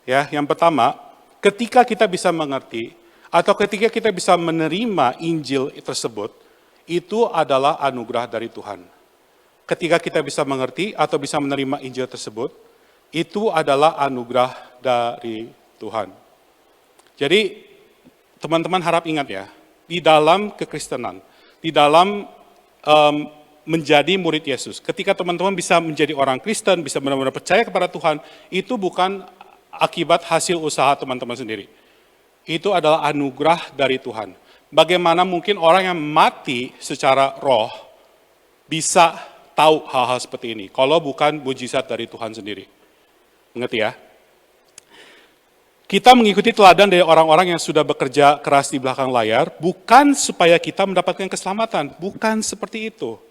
Ya, yang pertama, ketika kita bisa mengerti, atau ketika kita bisa menerima Injil tersebut, itu adalah anugerah dari Tuhan. Ketika kita bisa mengerti atau bisa menerima Injil tersebut, itu adalah anugerah dari Tuhan. Jadi teman-teman harap ingat ya, di dalam kekristenan, di dalam menjadi murid Yesus, ketika teman-teman bisa menjadi orang Kristen, bisa benar-benar percaya kepada Tuhan, itu bukan akibat hasil usaha teman-teman sendiri. Itu adalah anugerah dari Tuhan. Bagaimana mungkin orang yang mati secara roh bisa tahu hal-hal seperti ini, kalau bukan mujizat dari Tuhan sendiri. Mengerti ya? Kita mengikuti teladan dari orang-orang yang sudah bekerja keras di belakang layar, bukan supaya kita mendapatkan keselamatan, bukan seperti itu.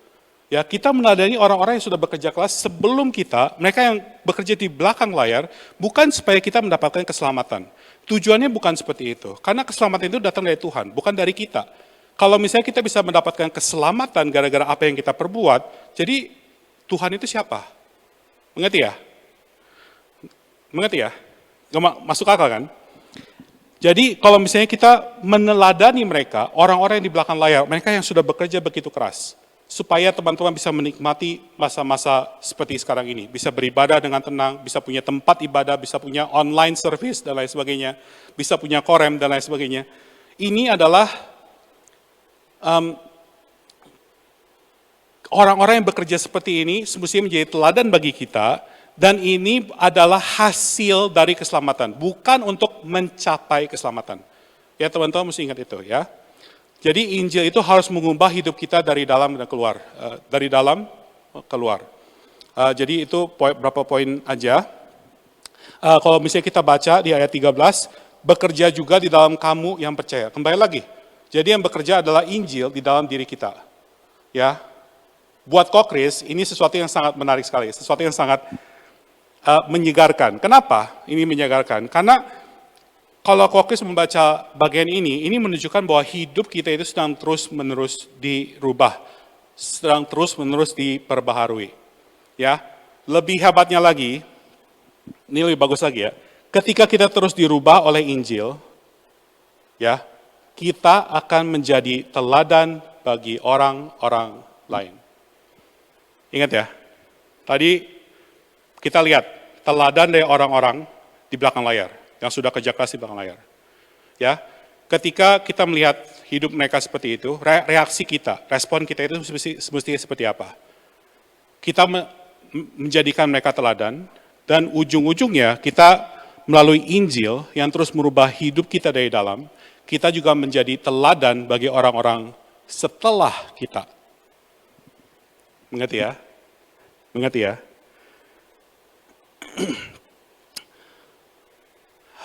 Ya, kita meneladani orang-orang yang sudah bekerja keras sebelum kita, mereka yang bekerja di belakang layar, bukan supaya kita mendapatkan keselamatan. Tujuannya bukan seperti itu, karena keselamatan itu datang dari Tuhan, bukan dari kita. Kalau misalnya kita bisa mendapatkan keselamatan gara-gara apa yang kita perbuat, jadi Tuhan itu siapa? Mengerti ya? Mengerti ya? Gak masuk akal kan? Jadi kalau misalnya kita meneladani mereka, orang-orang yang di belakang layar, mereka yang sudah bekerja begitu keras, supaya teman-teman bisa menikmati masa-masa seperti sekarang ini, bisa beribadah dengan tenang, bisa punya tempat ibadah, bisa punya online service dan lain sebagainya, bisa punya korem dan lain sebagainya. Ini adalah orang-orang yang bekerja seperti ini semestinya menjadi teladan bagi kita, dan ini adalah hasil dari keselamatan, bukan untuk mencapai keselamatan. Ya teman-teman mesti ingat itu ya. Jadi Injil itu harus mengubah hidup kita dari dalam dan keluar, dari dalam keluar. Jadi itu beberapa poin aja. Kalau misalnya kita baca di ayat 13, bekerja juga di dalam kamu yang percaya. Kembali lagi, jadi yang bekerja adalah Injil di dalam diri kita. Ya, buat Kokris ini sesuatu yang sangat menarik sekali, sesuatu yang sangat menyegarkan. Kenapa ini menyegarkan? Karena kalau Kokris membaca bagian ini menunjukkan bahwa hidup kita itu sedang terus-menerus dirubah, sedang terus-menerus diperbaharui. Ya, lebih hebatnya lagi, ini lebih bagus lagi ya, ketika kita terus dirubah oleh Injil, ya, kita akan menjadi teladan bagi orang-orang lain. Ingat ya, tadi kita lihat teladan dari orang-orang di belakang layar, yang sudah kerja keras di belakang layar. Ya, ketika kita melihat hidup mereka seperti itu, reaksi kita, respon kita itu semestinya seperti apa? Kita menjadikan mereka teladan, dan ujung-ujungnya kita melalui Injil yang terus merubah hidup kita dari dalam, kita juga menjadi teladan bagi orang-orang setelah kita. Mengerti ya? Mengerti ya?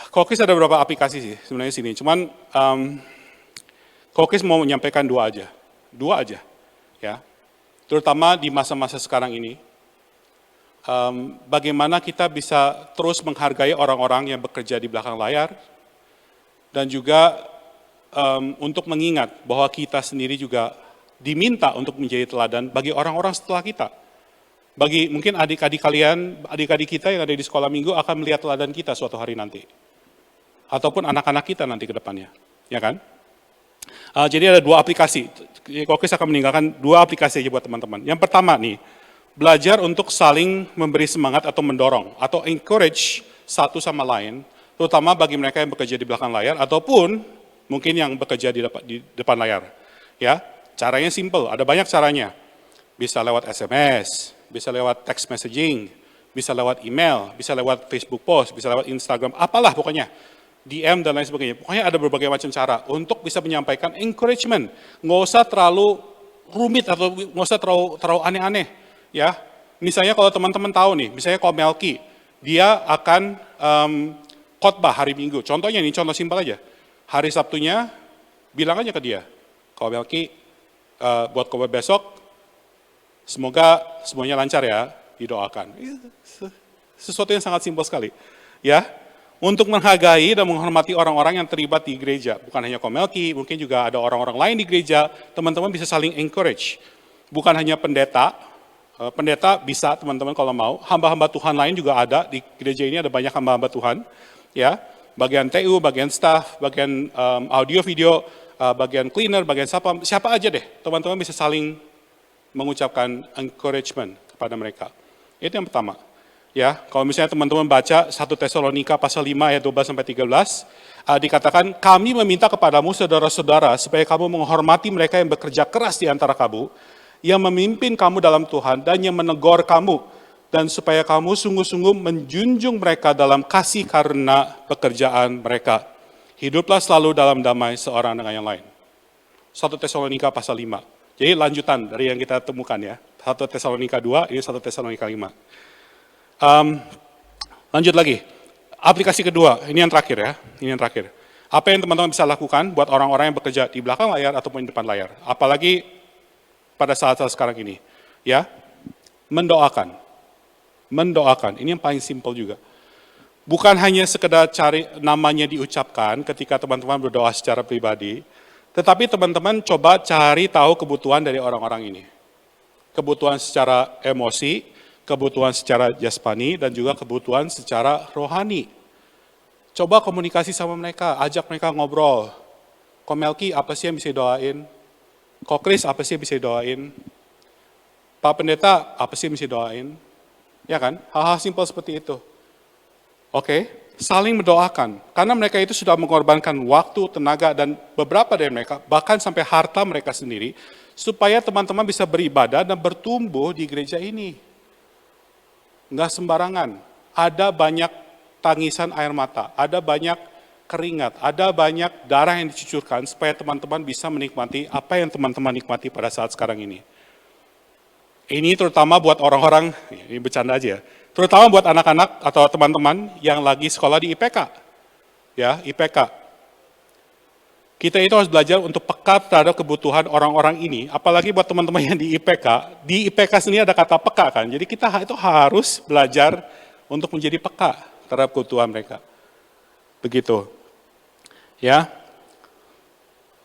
Kokis ada beberapa aplikasi sih sebenarnya sini, cuman Kokis mau menyampaikan dua aja, ya. Terutama di masa-masa sekarang ini, bagaimana kita bisa terus menghargai orang-orang yang bekerja di belakang layar, dan juga untuk mengingat bahwa kita sendiri juga diminta untuk menjadi teladan bagi orang-orang setelah kita. Bagi mungkin adik-adik kalian, adik-adik kita yang ada di sekolah minggu akan melihat teladan kita suatu hari nanti. Ataupun anak-anak kita nanti ke depannya, ya kan? Jadi ada dua aplikasi, Kokis akan meninggalkan dua aplikasi aja buat teman-teman. Yang pertama nih, belajar untuk saling memberi semangat atau mendorong, atau encourage satu sama lain, terutama bagi mereka yang bekerja di belakang layar, ataupun mungkin yang bekerja di depan layar. Ya, caranya simple, ada banyak caranya. Bisa lewat SMS, bisa lewat text messaging, bisa lewat email, bisa lewat Facebook post, bisa lewat Instagram, apalah pokoknya. DM dan lain sebagainya. Pokoknya ada berbagai macam cara untuk bisa menyampaikan encouragement. Nggak usah terlalu rumit atau nggak usah terlalu aneh-aneh. Ya, misalnya kalau teman-teman tahu nih, misalnya kalau Melki, dia akan khotbah hari Minggu. Contohnya nih, contoh simpel aja. Hari Sabtunya, bilang aja ke dia, kalau Melki, buat khotbah besok, semoga semuanya lancar ya, didoakan. Sesuatu yang sangat simpel sekali. Ya, untuk menghargai dan menghormati orang-orang yang terlibat di gereja. Bukan hanya Komelki, mungkin juga ada orang-orang lain di gereja, teman-teman bisa saling encourage. Bukan hanya pendeta, pendeta bisa teman-teman kalau mau, hamba-hamba Tuhan lain juga ada, di gereja ini ada banyak hamba-hamba Tuhan, ya, bagian TU, bagian staff, bagian audio video, bagian cleaner, bagian siapa aja deh, teman-teman bisa saling mengucapkan encouragement kepada mereka. Itu yang pertama. Ya, kalau misalnya teman-teman baca 1 Tesalonika pasal 5 ayat 12 sampai 13, dikatakan kami meminta kepadamu saudara-saudara supaya kamu menghormati mereka yang bekerja keras di antara kamu, yang memimpin kamu dalam Tuhan dan yang menegur kamu, dan supaya kamu sungguh-sungguh menjunjung mereka dalam kasih karena pekerjaan mereka. Hiduplah selalu dalam damai seorang dengan yang lain. 1 Tesalonika pasal 5. Jadi lanjutan dari yang kita temukan ya. 1 Tesalonika 2, ini 1 Tesalonika 5. Lanjut lagi, aplikasi kedua, ini yang terakhir ya, ini yang terakhir. Apa yang teman-teman bisa lakukan buat orang-orang yang bekerja di belakang layar ataupun di depan layar, apalagi pada saat-saat sekarang ini, ya, mendoakan, ini yang paling simpel juga. Bukan hanya sekedar cari namanya diucapkan ketika teman-teman berdoa secara pribadi, tetapi teman-teman coba cari tahu kebutuhan dari orang-orang ini. Kebutuhan secara emosi, kebutuhan secara jasmani, dan juga kebutuhan secara rohani. Coba komunikasi sama mereka, ajak mereka ngobrol. Ko Melki, apa sih yang bisa doain? Ko Kris, apa sih yang bisa doain? Pak Pendeta, apa sih yang bisa doain? Ya kan? Hal-hal simpel seperti itu. Oke, saling mendoakan. Karena mereka itu sudah mengorbankan waktu, tenaga, dan beberapa dari mereka, bahkan sampai harta mereka sendiri, supaya teman-teman bisa beribadah dan bertumbuh di gereja ini. Nggak sembarangan, ada banyak tangisan air mata, ada banyak keringat, ada banyak darah yang dicucurkan supaya teman-teman bisa menikmati apa yang teman-teman nikmati pada saat sekarang ini. Ini terutama buat orang-orang, ini bercanda aja, terutama buat anak-anak atau teman-teman yang lagi sekolah di IPK. Ya, IPK. Kita itu harus belajar untuk peka terhadap kebutuhan orang-orang ini, apalagi buat teman-teman yang di IPK sendiri ada kata peka kan, jadi kita itu harus belajar untuk menjadi peka terhadap kebutuhan mereka. Begitu. Ya.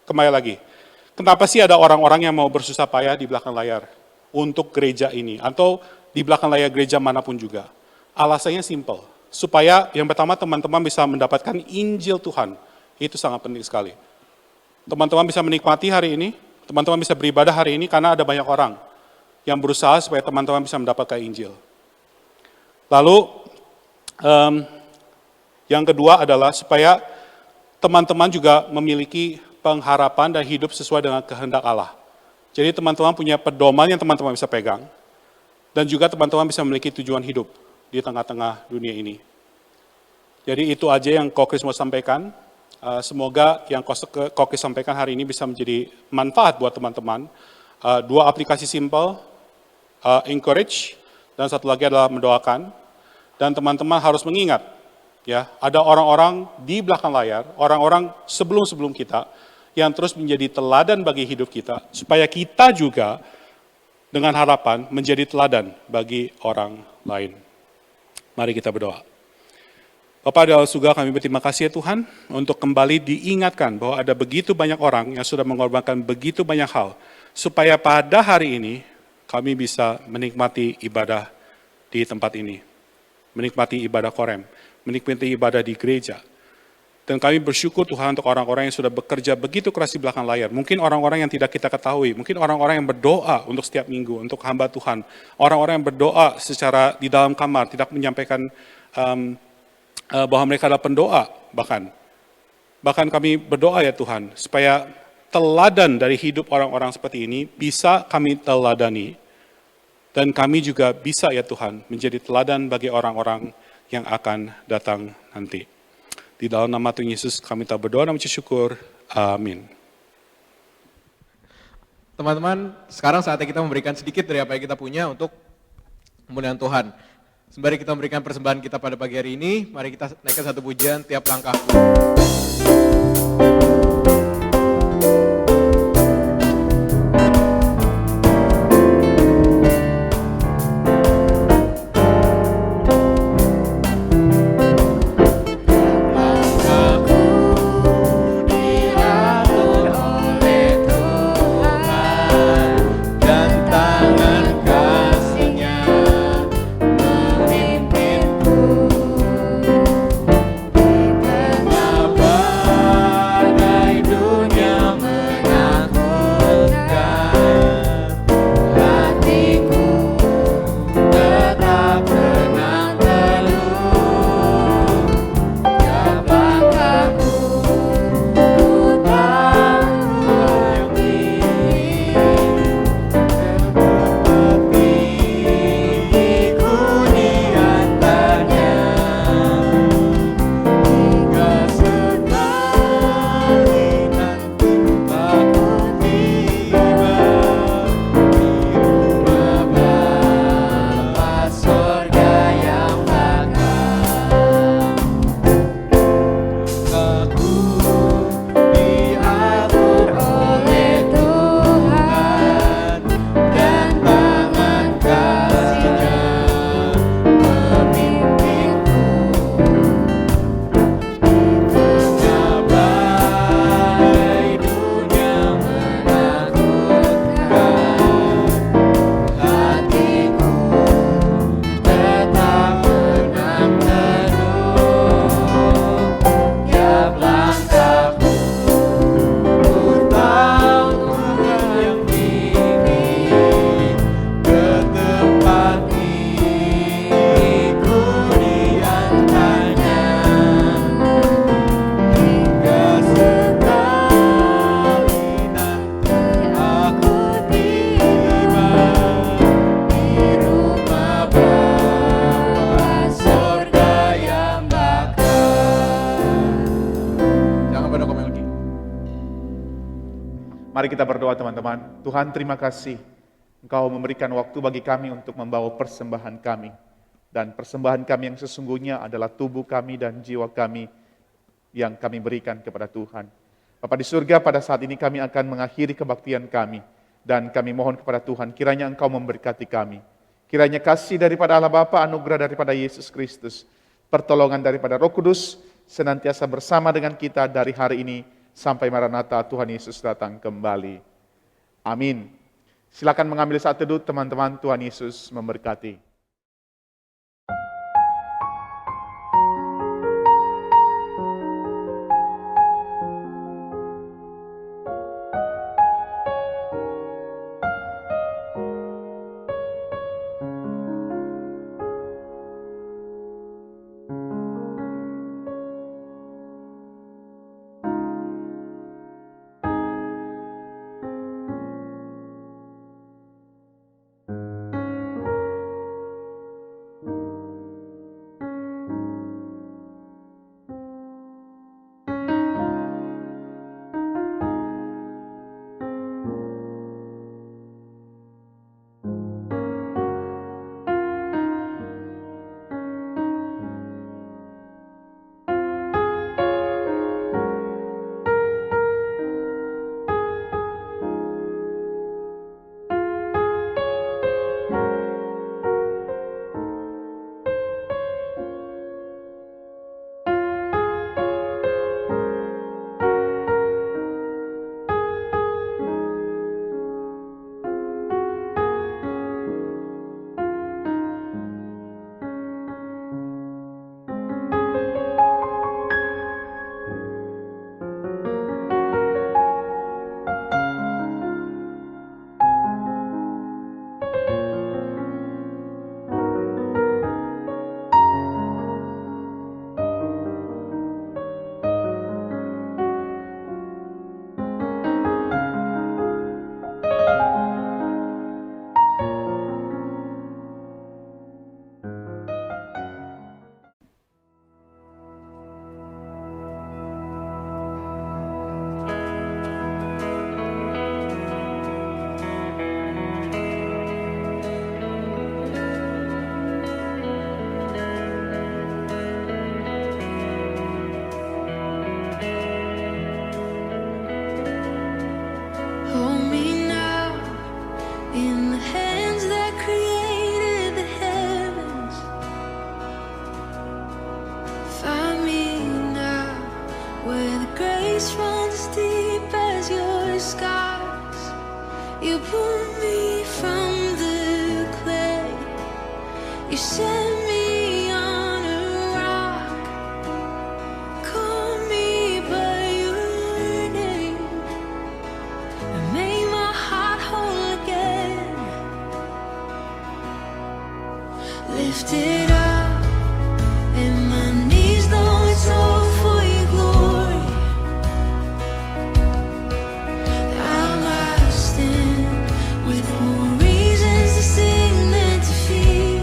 Kembali lagi, kenapa sih ada orang-orang yang mau bersusah payah di belakang layar untuk gereja ini, atau di belakang layar gereja manapun juga? Alasannya simple, supaya yang pertama teman-teman bisa mendapatkan Injil Tuhan, itu sangat penting sekali. Teman-teman bisa menikmati hari ini, teman-teman bisa beribadah hari ini karena ada banyak orang yang berusaha supaya teman-teman bisa mendapatkan Injil. Lalu, yang kedua adalah supaya teman-teman juga memiliki pengharapan dan hidup sesuai dengan kehendak Allah. Jadi teman-teman punya pedoman yang teman-teman bisa pegang, dan juga teman-teman bisa memiliki tujuan hidup di tengah-tengah dunia ini. Jadi itu aja yang Kokris mau sampaikan. Semoga yang Kokris sampaikan hari ini bisa menjadi manfaat buat teman-teman. 2 aplikasi simple, encourage, dan satu lagi adalah mendoakan. Dan teman-teman harus mengingat, ya, ada orang-orang di belakang layar, orang-orang sebelum kita, yang terus menjadi teladan bagi hidup kita, supaya kita juga dengan harapan menjadi teladan bagi orang lain. Mari kita berdoa. Bapa di dalam surga, kami berterima kasih ya Tuhan untuk kembali diingatkan bahwa ada begitu banyak orang yang sudah mengorbankan begitu banyak hal, supaya pada hari ini kami bisa menikmati ibadah di tempat ini, menikmati ibadah korem, menikmati ibadah di gereja. Dan kami bersyukur Tuhan untuk orang-orang yang sudah bekerja begitu keras di belakang layar. Mungkin orang-orang yang tidak kita ketahui, mungkin orang-orang yang berdoa untuk setiap minggu, untuk hamba Tuhan. Orang-orang yang berdoa secara di dalam kamar, tidak menyampaikan bahwa mereka adalah pendoa, bahkan kami berdoa ya Tuhan, supaya teladan dari hidup orang-orang seperti ini bisa kami teladani, dan kami juga bisa ya Tuhan menjadi teladan bagi orang-orang yang akan datang nanti. Di dalam nama Tuhan Yesus kami telah berdoa dan mengucap syukur, amin. Teman-teman, sekarang saatnya kita memberikan sedikit dari apa yang kita punya untuk kemuliaan Tuhan. Sembari kita memberikan persembahan kita pada pagi hari ini, mari kita naikkan satu pujian tiap langkahku. Memimpinku di tengah Mari kita berdoa teman-teman. Tuhan, terima kasih Engkau memberikan waktu bagi kami untuk membawa persembahan kami. Dan persembahan kami yang sesungguhnya adalah tubuh kami dan jiwa kami yang kami berikan kepada Tuhan. Bapa di surga, pada saat ini kami akan mengakhiri kebaktian kami. Dan kami mohon kepada Tuhan, kiranya Engkau memberkati kami. Kiranya kasih daripada Allah Bapa, anugerah daripada Yesus Kristus, pertolongan daripada Roh Kudus, senantiasa bersama dengan kita dari hari ini sampai Maranatha Tuhan Yesus datang kembali. Amin. Silakan mengambil saat teduh teman-teman, Tuhan Yesus memberkati. Hold me now in the hands that created the heavens. Find me now where the grace runs deep as your skies. You pull me from the clay. You set me on a rock. Call me by your name. And make my heart whole again. Lifted up, and my knees know it's all for your glory. I'll stand with more reasons to sing than to fear.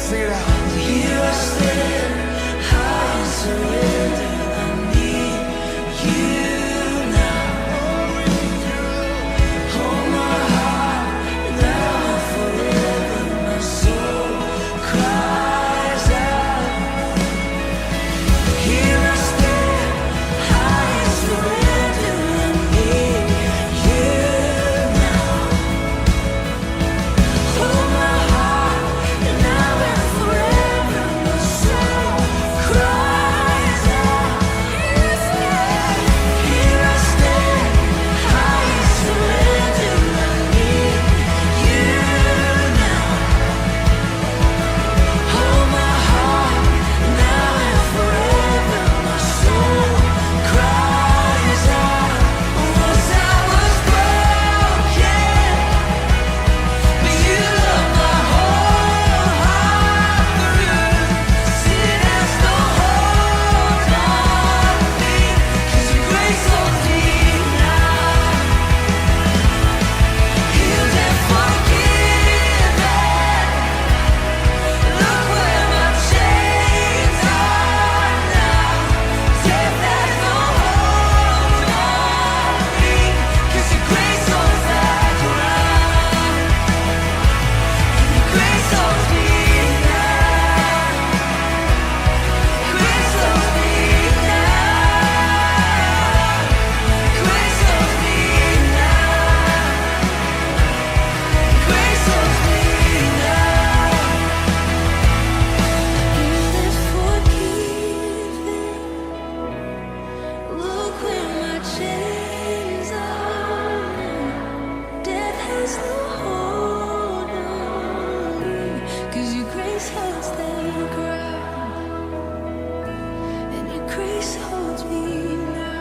Sing it out. Here I stand, high and surrendered. I need you now. Hold my heart now and forever. My soul cries out. Here I stand, high and surrendered. I need you now. Hold my heart now and forever. My soul cries out. Here I stand, high and surrendered. I need you now. Hold my heart now and forever. My soul cries out. Once I was broken, but you love my whole heart through. Sin has no hold on me, 'cause your grace holds me now. Healed and forgiven. Look where my chains are now. Death has no hold on me, 'cause your grace holds that ground. Your grace holds me now. Grace holds me now. Grace holds me now. Grace holds me now. Healed and forgiven. Look where my chains are now. Death has no hold on me, 'cause your grace holds that ground. And your grace holds me now.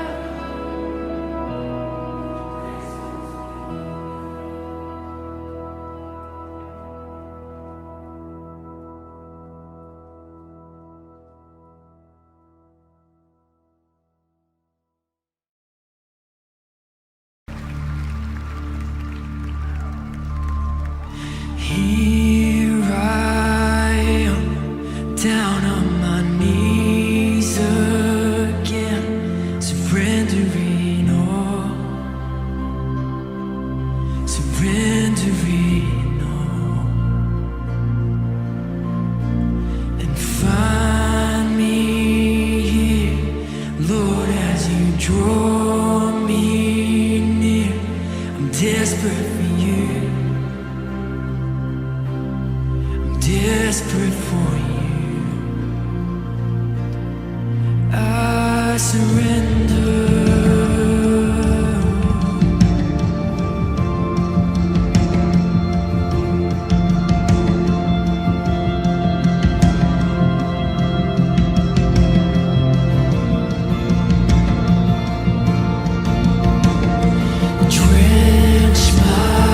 Here I am, down on my knees again, surrendering all, surrendering all, and find me here, Lord, as you draw me near. I'm desperate for you. Desperate for you. I surrender. Drench my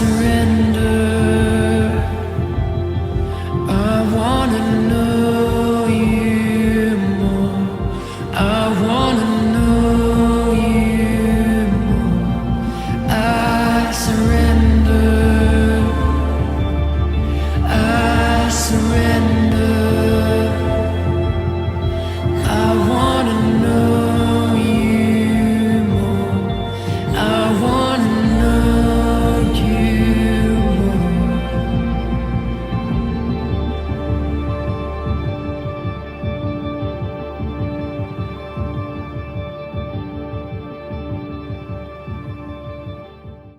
surrender.